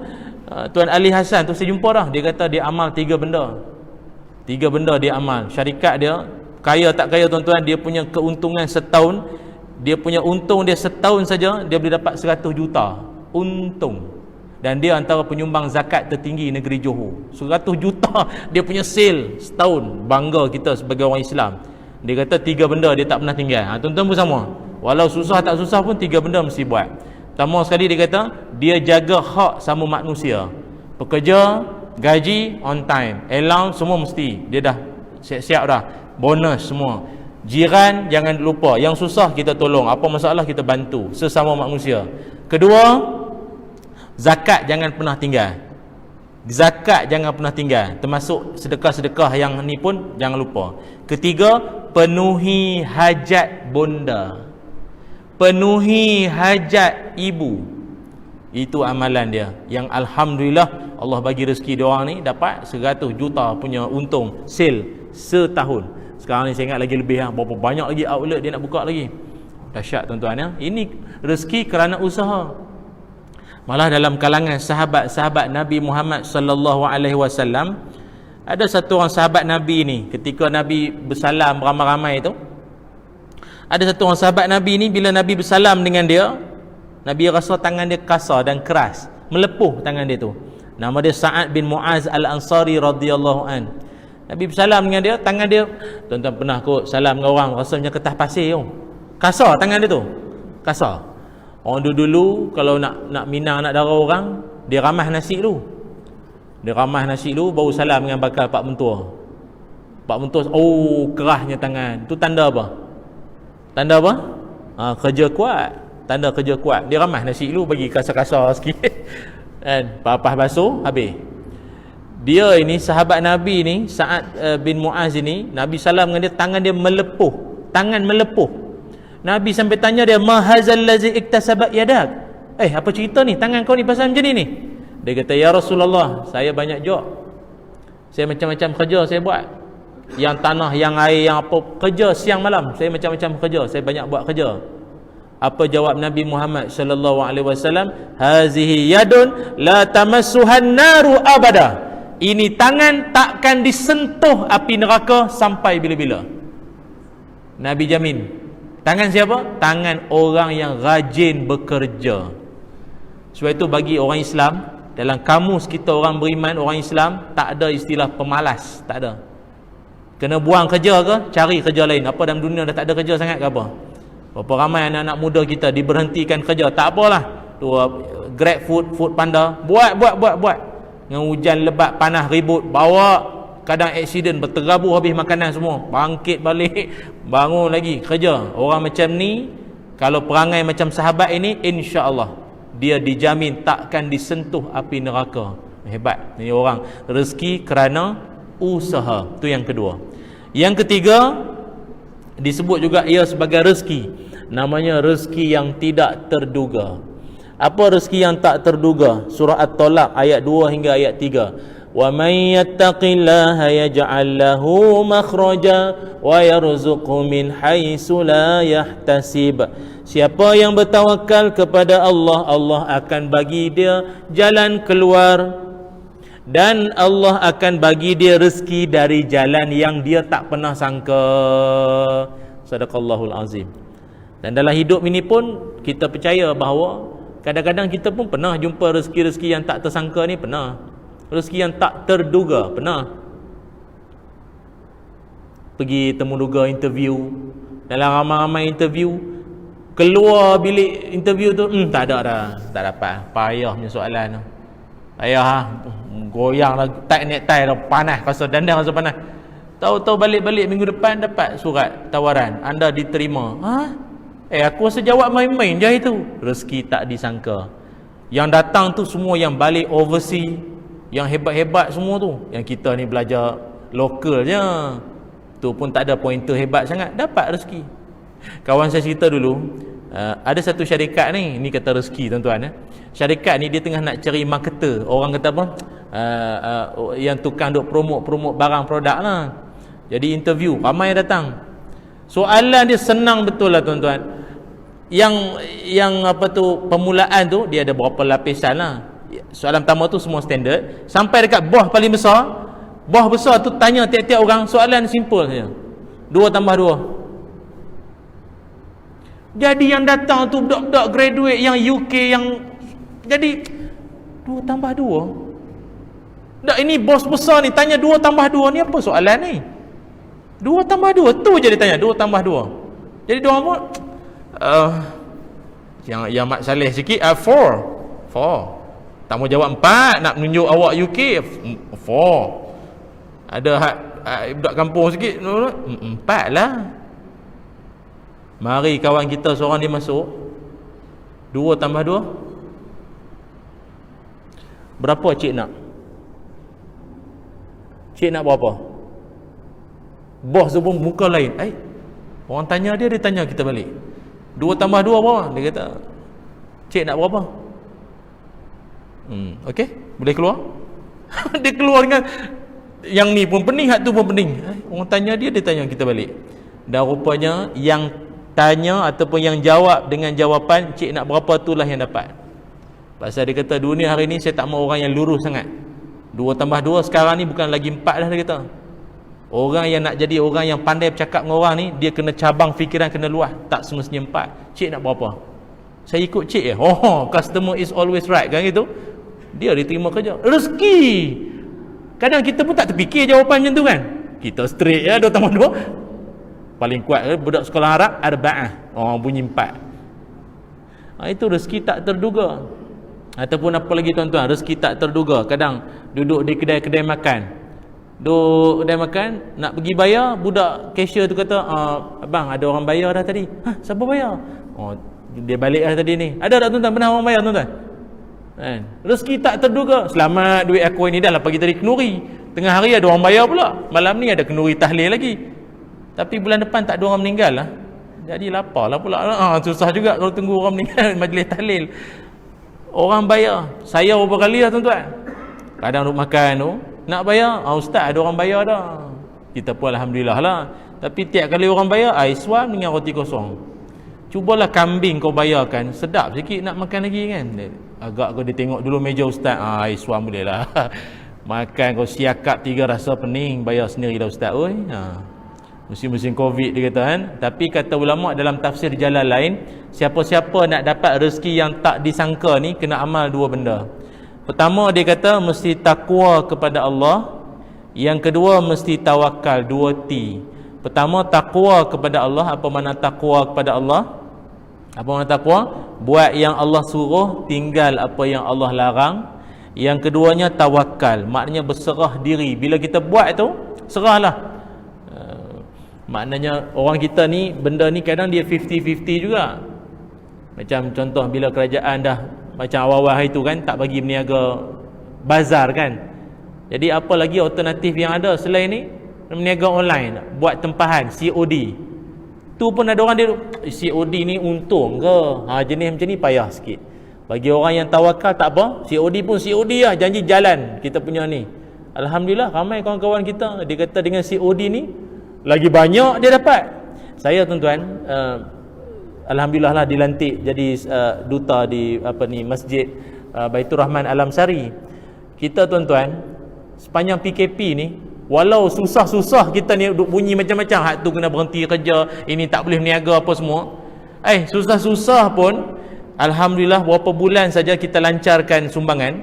Tuan Ali Hassan tu saya jumpa dah. Dia kata dia amal 3 benda. 3 benda dia amal. Syarikat dia, kaya tak kaya tuan-tuan, dia punya keuntungan setahun, dia punya untung dia setahun saja, dia boleh dapat 100 juta untung. Dan dia antara penyumbang zakat tertinggi negeri Johor. 100 juta dia punya sale setahun. Bangga kita sebagai orang Islam. Dia kata 3 benda dia tak pernah tinggal. Tuan-tuan pun sama. Walau susah tak susah pun 3 benda mesti buat. Pertama sekali dia kata, dia jaga hak sama manusia. Pekerja, gaji on time, allowance semua mesti. Dia dah siap-siap dah. Bonus semua. Jiran jangan lupa, yang susah kita tolong, apa masalah kita bantu sesama manusia. Kedua, zakat jangan pernah tinggal. Zakat jangan pernah tinggal, termasuk sedekah-sedekah yang ni pun jangan lupa. Ketiga, penuhi hajat bonda, penuhi hajat ibu. Itu amalan dia yang alhamdulillah Allah bagi rezeki dia orang ni dapat 100 juta punya untung sale setahun. Sekarang ni saya ingat lagi lebih, berapa banyak lagi outlet dia nak buka lagi. Dahsyat tuan-tuan ya. Ini rezeki kerana usaha. Malah dalam kalangan sahabat-sahabat Nabi Muhammad sallallahu alaihi wasallam, ada satu orang sahabat Nabi ni, ketika Nabi bersalam ramai-ramai tu, ada satu orang sahabat Nabi ni, bila Nabi bersalam dengan dia, Nabi rasa tangan dia kasar dan keras, melepuh tangan dia tu. Nama dia Sa'ad bin Mu'az Al-Ansari radhiyallahu an. Nabi bersalam dengan dia, tangan dia, tuan-tuan pernah kot salam dengan orang rasa macam kertas pasir tu. Kasar tangan dia tu. Kasar. Orang dulu kalau nak minang nak darah orang, dia ramah nasi dulu. Dia ramah nasi dulu baru salam dengan bakal pak mentua. Pak mentua, oh kerasnya tangan. Tu tanda apa? Tanda apa? Kerja kuat. Tanda kerja kuat. Dia ramah nasi dulu bagi kasar-kasar sikit. Dan papah basuh habis. Dia ini sahabat Nabi ni, Sa'ad bin Mu'az ini, Nabi salam dengan dia, tangan dia melepuh. Tangan melepuh. Nabi sampai tanya dia, ma hazal ladzi iktasabat yadak? Apa cerita ni? Tangan kau ni pasal macam ni? Dia kata, ya Rasulullah, saya banyak job. Saya macam-macam kerja saya buat. Yang tanah, yang air, yang apa, kerja siang malam. Saya macam-macam kerja, saya banyak buat kerja. Apa jawab Nabi Muhammad sallallahu alaihi wasallam? Hazihi yadun la tamassuhan naru abada. Ini tangan takkan disentuh api neraka sampai bila-bila. Nabi jamin. Tangan siapa? Tangan orang yang rajin bekerja. Sebab itu bagi orang Islam, dalam kamus kita orang beriman, orang Islam, tak ada istilah pemalas. Tak ada. Kena buang kerja ke, cari kerja lain. Apa dalam dunia dah tak ada kerja sangat ke apa? Berapa ramai anak-anak muda kita diberhentikan kerja. Tak apalah. Tu Grab food, food panda. Buat. Dengan hujan lebat, panas, ribut. Bawa. Kadang aksiden, berterabur habis makanan semua. Bangkit balik, bangun lagi, kerja. Orang macam ni, kalau perangai macam sahabat ini, insya-Allah dia dijamin takkan disentuh api neraka. Hebat. Ini orang rezeki kerana usaha. Itu yang kedua. Yang ketiga, disebut juga ia sebagai rezeki. Namanya rezeki yang tidak terduga. Apa rezeki yang tak terduga? Surah At-Talaq ayat 2 hingga ayat 3. Wa may yattaqillaha yaj'al lahu makhraja wa yarzuqhu min haitsu la yahtasib. Siapa yang bertawakal kepada Allah, Allah akan bagi dia jalan keluar dan Allah akan bagi dia rezeki dari jalan yang dia tak pernah sangka. Sadaqallahul azim. Dan dalam hidup ini pun kita percaya bahawa kadang-kadang kita pun pernah jumpa rezeki-rezeki yang tak tersangka ni, pernah. Rezeki yang tak terduga, pernah. Pergi temuduga interview, dalam ramai-ramai interview, keluar bilik interview tu, tak ada dah, tak dapat. Payah punya soalan tu. Payah, goyang lah, tight necktie dah, panas, rasa dandang, rasa panas. Tahu-tahu balik-balik minggu depan dapat surat tawaran, anda diterima. Aku rasa jawab main-main je itu. Rezeki tak disangka. Yang datang tu semua yang balik overseas, yang hebat-hebat semua tu. Yang kita ni belajar lokal je, tu pun tak ada pointer hebat sangat, dapat rezeki. Kawan saya cerita dulu, ada satu syarikat ni kata rezeki tuan-tuan. Syarikat ni dia tengah nak cari marketer. Orang kata apa? Yang tukang duk promote barang produk lah. Jadi interview, ramai datang. Soalan dia senang betul lah tuan-tuan. Yang apa tu, permulaan tu dia ada berapa lapisan lah. Soalan pertama tu semua standard, sampai dekat bawah paling besar. Bawah besar tu tanya tiap-tiap orang, soalan simple saja. 2 tambah 2. Jadi yang datang tu budak-budak graduate yang UK yang jadi 2 tambah 2. Tak, ini bos besar ni tanya 2 tambah 2 ni apa soalan ni? 2 tambah 2 tu je dia tanya, 2 tambah 2. Jadi dia orang pun yang Mak Saleh sikit 4. Tak mau jawab 4, nak menunjuk awak UK 4. Ada budak kampung sikit 4 lah. Mari kawan kita seorang dia masuk 2 tambah 2 berapa cik nak? Cik nak berapa? Bos tu pun muka lain. Orang tanya dia tanya kita balik. 2 tambah 2 berapa? Dia kata, cik nak berapa? Okey, boleh keluar? Dia keluar dengan yang ni pun pening, hak tu pun pening. Orang tanya dia tanya kita balik. Dan rupanya yang tanya ataupun yang jawab dengan jawapan cik nak berapa itulah yang dapat. Pasal dia kata dunia hari ni saya tak mahu orang yang lurus sangat. 2 tambah 2 sekarang ni bukan lagi 4 dah, dia kata. Orang yang nak jadi orang yang pandai bercakap dengan orang ni, dia kena cabang fikiran, kena luas. Tak semestinya 4. Cik nak berapa? Saya ikut cik customer is always right, kan gitu. Dia diterima kerja. Rezeki. Kadang kita pun tak terfikir jawapan macam tu kan. Kita straight 2 tambah 2. Paling kuat budak sekolah Arab arba'ah. Orang bunyi 4. Itu rezeki tak terduga. Ataupun apa lagi tuan-tuan, rezeki tak terduga. Kadang duduk di kedai-kedai makan. Duduk kedai makan, nak pergi bayar, budak cashier tu kata, abang ada orang bayar dah tadi. Siapa bayar? Dia balik dah tadi ni. Ada tak tuan-tuan? Pernah orang bayar tuan-tuan? Rezeki tak terduga. Selamat duit aku ini dah lah pagi tadi kenduri. Tengah hari ada orang bayar pula. Malam ni ada kenduri tahlil lagi. Tapi bulan depan tak ada orang meninggal lah. Jadi lapar lah pula. Susah juga kalau tunggu orang meninggal majlis tahlil. Orang bayar. Saya berapa kali lah tuan-tuan. Kadang duduk makan tu, nak bayar, ustaz ada orang bayar dah. Kita pun alhamdulillah lah. Tapi tiap kali orang bayar, aiswan dengan roti kosong. Cubalah kambing kau bayarkan, sedap sikit nak makan lagi kan. Agak kau dia tengok dulu meja ustaz, aiswan boleh lah. Makan kau siakap 3 rasa pening, bayar sendiri dah ustaz. Musim-musim Covid dia kata kan. Tapi kata ulama dalam tafsir jalan lain, siapa-siapa nak dapat rezeki yang tak disangka ni kena amal 2 benda. Pertama dia kata mesti takwa kepada Allah. Yang kedua mesti tawakal, 2 T. Pertama takwa kepada Allah. Apa makna takwa kepada Allah? Apa makna takwa? Buat yang Allah suruh, tinggal apa yang Allah larang. Yang keduanya tawakal, maknanya berserah diri. Bila kita buat tu, serahlah. Maknanya orang kita ni, benda ni kadang dia 50-50 juga. Macam contoh bila kerajaan dah macam awal-awal hari tu kan, tak bagi berniaga bazar kan. Jadi apa lagi alternatif yang ada selain ni? Berniaga online, buat tempahan, COD. Tu pun ada orang dia, COD ni untung ke? Jenis macam ni payah sikit. Bagi orang yang tawakal tak apa, COD pun COD lah, janji jalan kita punya ni. Alhamdulillah ramai kawan-kawan kita, dia kata dengan COD ni lagi banyak dia dapat. Saya tuan-tuan, alhamdulillah lah dilantik jadi duta di Masjid Baitur Rahman Alam Sari. Kita tuan-tuan, sepanjang PKP ni, walau susah-susah kita ni duk bunyi macam-macam, hak tu kena berhenti kerja, ini tak boleh berniaga apa semua. Susah-susah pun alhamdulillah berapa bulan saja kita lancarkan sumbangan.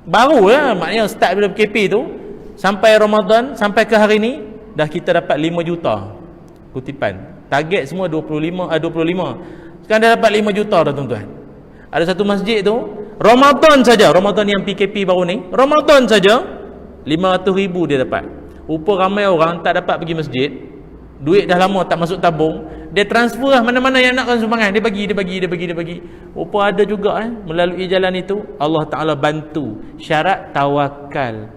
Barulah maknanya start bila PKP tu sampai Ramadan, sampai ke hari ni dah kita dapat 5 juta kutipan. Target semua 25. Sekarang dah dapat 5 juta dah tuan-tuan. Ada satu masjid tu, Ramadan saja, Ramadan yang PKP baru ni, Ramadan saja 500,000 dia dapat. Rupa ramai orang tak dapat pergi masjid, duit dah lama tak masuk tabung, dia transfer lah mana-mana yang nakkan sumbangan, dia bagi. Rupa ada juga melalui jalan itu Allah Ta'ala bantu. Syarat tawakal.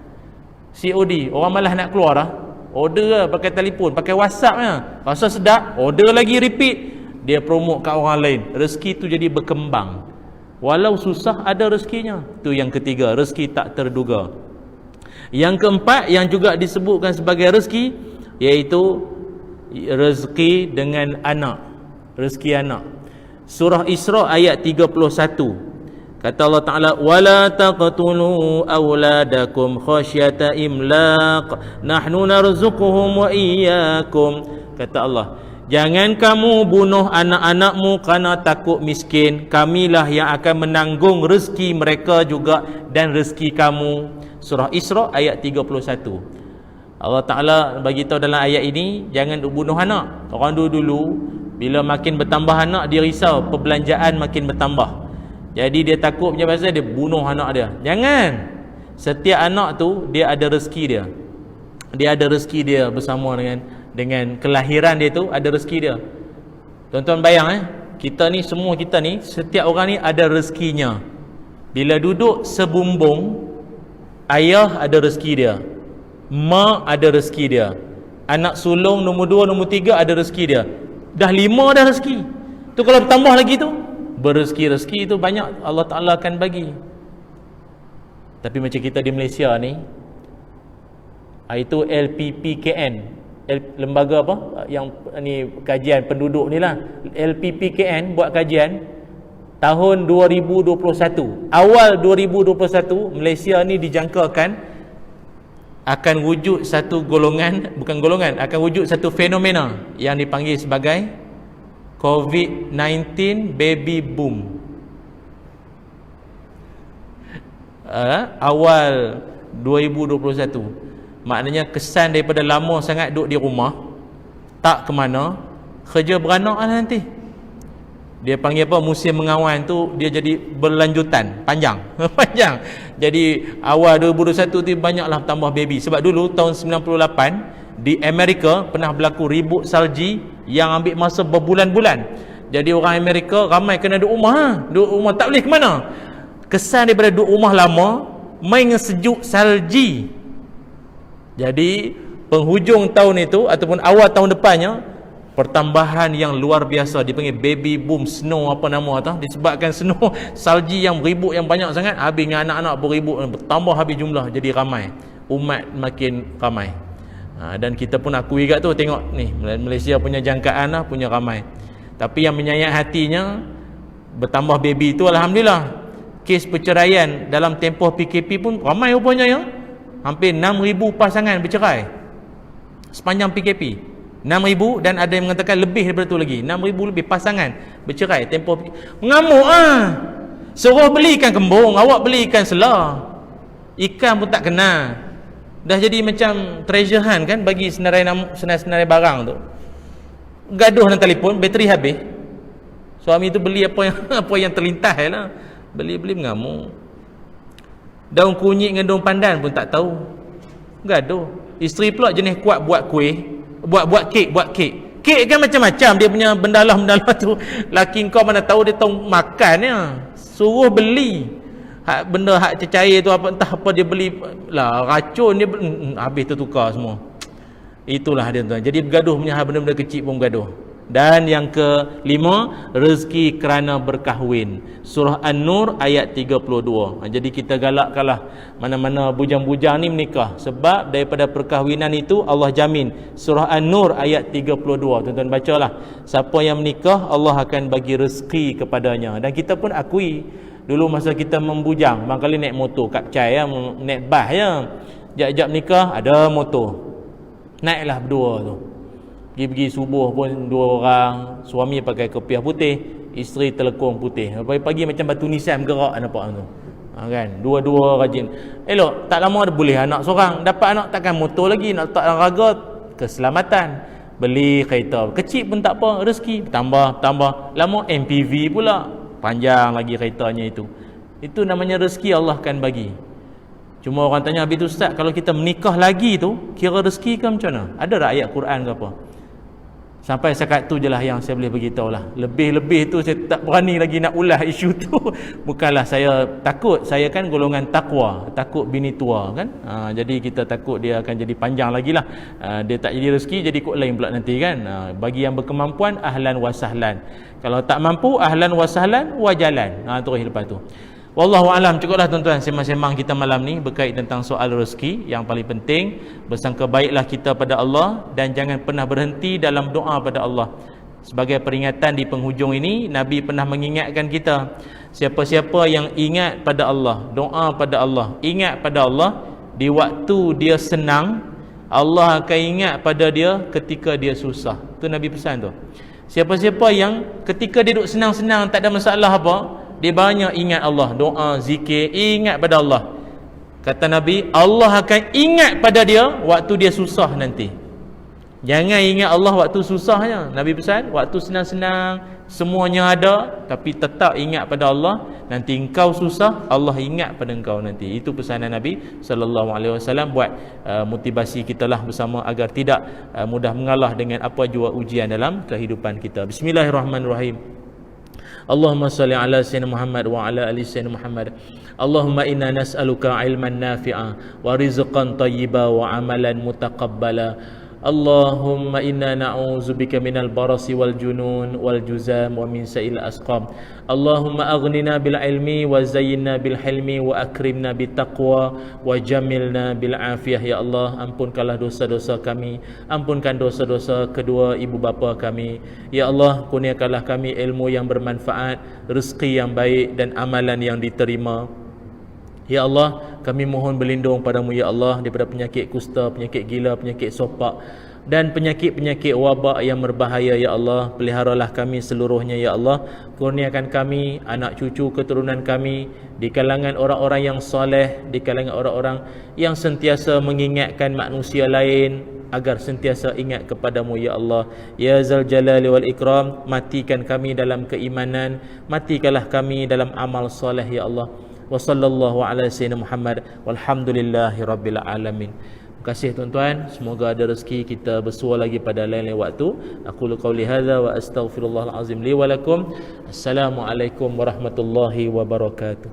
COD, orang malas nak keluar dah, order lah pakai telefon, pakai WhatsApp lah. Rasa sedap, order lagi, repeat. Dia promote kat orang lain. Rezeki tu jadi berkembang. Walau susah ada rezekinya. Tu yang ketiga, rezeki tak terduga. Yang keempat yang juga disebutkan sebagai rezeki, iaitu rezeki dengan anak. Rezeki anak. Surah Isra ayat 31. Kata Allah Ta'ala, wala taqtulu awladakum khasyata imlaq nahnu narzuquhum wa iyyakum. Kata Allah, jangan kamu bunuh anak-anakmu kerana takut miskin. Kamilah yang akan menanggung rezeki mereka juga dan rezeki kamu. Surah Isra ayat 31. Allah Ta'ala bagi tahu dalam ayat ini, jangan bunuh anak. Orang dulu bila makin bertambah anak, dia risau perbelanjaan makin bertambah. Jadi dia takut punya pasal dia bunuh anak dia. Jangan. Setiap anak tu dia ada rezeki dia. Dia ada rezeki dia bersama dengan kelahiran dia tu, ada rezeki dia. Tuan-tuan bayang kita ni, semua kita ni, setiap orang ni ada rezekinya. Bila duduk sebumbung, ayah ada rezeki dia, mak ada rezeki dia, anak sulung nombor 2, nombor 3 ada rezeki dia. Dah 5 dah rezeki. Tu kalau bertambah lagi tu, berezeki-rezeki tu banyak Allah Ta'ala akan bagi. Tapi macam kita di Malaysia ni, itu LPPKN, lembaga apa yang ni kajian penduduk ni lah, LPPKN buat kajian tahun 2021, awal 2021 Malaysia ni dijangkakan akan wujud satu golongan, bukan golongan, akan wujud satu fenomena yang dipanggil sebagai COVID-19 baby boom. Awal 2021. Maknanya kesan daripada lama sangat duduk di rumah, tak ke mana, kerja beranak lah nanti. Dia panggil apa, musim mengawan tu dia jadi berlanjutan, panjang. Panjang. Jadi awal 2021 tu banyaklah tambah baby. Sebab dulu tahun 98 di Amerika pernah berlaku ribut salji yang ambil masa berbulan-bulan. Jadi orang Amerika ramai kena duduk rumah, duduk rumah tak boleh ke mana. Kesan daripada duduk rumah lama, main sejuk salji. Jadi penghujung tahun itu ataupun awal tahun depannya, pertambahan yang luar biasa, dipanggil baby boom, snow apa nama tu, disebabkan snow, salji yang beribut yang banyak sangat, habis dengan anak-anak beribut, bertambah habis jumlah, jadi ramai, umat makin ramai. Dan kita pun akui kat tu, tengok ni Malaysia punya jangkaan lah, punya ramai. Tapi yang menyayat hatinya, bertambah baby tu alhamdulillah. Kes perceraian dalam tempoh PKP pun ramai rupanya ya. Hampir 6,000 pasangan bercerai sepanjang PKP. 6,000 dan ada yang mengatakan lebih daripada tu lagi. 6,000 lebih pasangan bercerai tempoh PKP. Mengamuk Suruh beli ikan kembung, awak beli ikan selah. Ikan pun tak kenal. Dah jadi macam treasure hunt kan, bagi senarai barang tu. Gaduh dalam telefon, bateri habis. Suami tu beli apa yang terlintas lah. Beli mengamuk. Daun kunyit dengan daun pandan pun tak tahu. Gaduh. Isteri pula jenis kuat buat kuih, buat kek. Kek kan macam-macam dia punya bendalah tu. Laki kau mana tahu dia tahu makannya. Suruh beli. Benda hak cecair tu apa, entah apa dia beli lah, racun dia habis tertukar semua. Itulah dia tuan. Jadi bergaduh punya benda-benda kecil pun bergaduh. Dan yang kelima, rezeki kerana berkahwin. Surah An-Nur ayat 32. Jadi kita galakkanlah mana-mana bujang-bujang ni menikah, sebab daripada perkahwinan itu Allah jamin. Surah An-Nur ayat 32. Tuan-tuan bacalah. Siapa yang menikah, Allah akan bagi rezeki kepadanya. Dan kita pun akui, dulu masa kita membujang, barangkali naik motor kat Cai ya, naik bas ya. Jap-jap nikah ada motor. Naiklah berdua tu. Pergi subuh pun 2 orang, suami pakai kopiah putih, isteri telekung putih. Pagi-pagi macam batu nisan bergerak nampak tu. Kan, dua-dua rajin. Elok, tak lama ada boleh anak seorang. Dapat anak takkan motor lagi, nak letak dalam raga, keselamatan. Beli kereta, kecil pun tak apa, rezeki tambah. Lama MPV pula, panjang lagi keretanya itu. Itu namanya rezeki Allah akan bagi. Cuma orang tanya, habis tu Ustaz, kalau kita menikah lagi tu, kira rezeki ke macam mana? Ada tak ayat Quran ke apa? Sampai sekat tu je lah yang saya boleh beritahu lah. Lebih-lebih tu saya tak berani lagi nak ulas isu tu. Bukanlah saya takut, saya kan golongan takwa, takut bini tua kan. Jadi kita takut dia akan jadi panjang lagi lah. Dia tak jadi rezeki, jadi kot lain pula nanti kan. Bagi yang berkemampuan, ahlan wa sahlan. Kalau tak mampu, ahlan wa sahlan wa jalan. Terus lepas tu. Wallahu alam. Cukuplah tuan-tuan sembang-sembang kita malam ni berkait tentang soal rezeki. Yang paling penting, bersangka baiklah kita pada Allah dan jangan pernah berhenti dalam doa pada Allah. Sebagai peringatan di penghujung ini, Nabi pernah mengingatkan kita, siapa-siapa yang ingat pada Allah, doa pada Allah, ingat pada Allah di waktu dia senang, Allah akan ingat pada dia ketika dia susah. Tu Nabi pesan tu. Siapa-siapa yang ketika dia duduk senang-senang, tak ada masalah apa, dia banyak ingat Allah, doa, zikir, ingat pada Allah. Kata Nabi, Allah akan ingat pada dia waktu dia susah nanti. Jangan ingat Allah waktu susahnya. Nabi pesan, waktu senang-senang semuanya ada, tapi tetap ingat pada Allah. Nanti engkau susah, Allah ingat pada engkau nanti. Itu pesanan Nabi sallallahu alaihi wasallam buat motivasi kita lah bersama agar tidak mudah mengalah dengan apa jua ujian dalam kehidupan kita. Bismillahirrahmanirrahim. Allahumma salli ala sayyidina Muhammad wa ala ali sayyidina Muhammad. Allahumma inna nas'aluka ilman nafi'a wa rizqan tayyiba wa amalan mutaqabbala. Allahumma inna na'udzubika minal barasi wal junun wal juzam wa min sa'il asqam. Allahumma aghnina bil ilmi wa zayyinna bil hilmi wa akrimna bit taqwa wa jamilna bil afiyah. Ya Allah, ampunkanlah dosa-dosa kami, ampunkan dosa-dosa kedua ibu bapa kami. Ya Allah, kurniakanlah kami ilmu yang bermanfaat, rezeki yang baik dan amalan yang diterima. Ya Allah, kami mohon berlindung padamu ya Allah daripada penyakit kusta, penyakit gila, penyakit sopak dan penyakit-penyakit wabak yang berbahaya ya Allah. Peliharalah kami seluruhnya ya Allah. Kurniakan kami, anak cucu keturunan kami di kalangan orang-orang yang soleh, di kalangan orang-orang yang sentiasa mengingatkan manusia lain agar sentiasa ingat kepadamu ya Allah. Ya Zal Jalali wal Ikram, matikan kami dalam keimanan, matikanlah kami dalam amal soleh ya Allah. Wa sallallahu ala sayyidina Muhammad walhamdulillahi rabbil alamin. Terima kasih tuan-tuan, semoga ada rezeki kita bersua lagi pada lain-lain waktu. Aku qauli hadza wa astaghfirullahal azim li wa lakum. Assalamualaikum warahmatullahi wabarakatuh.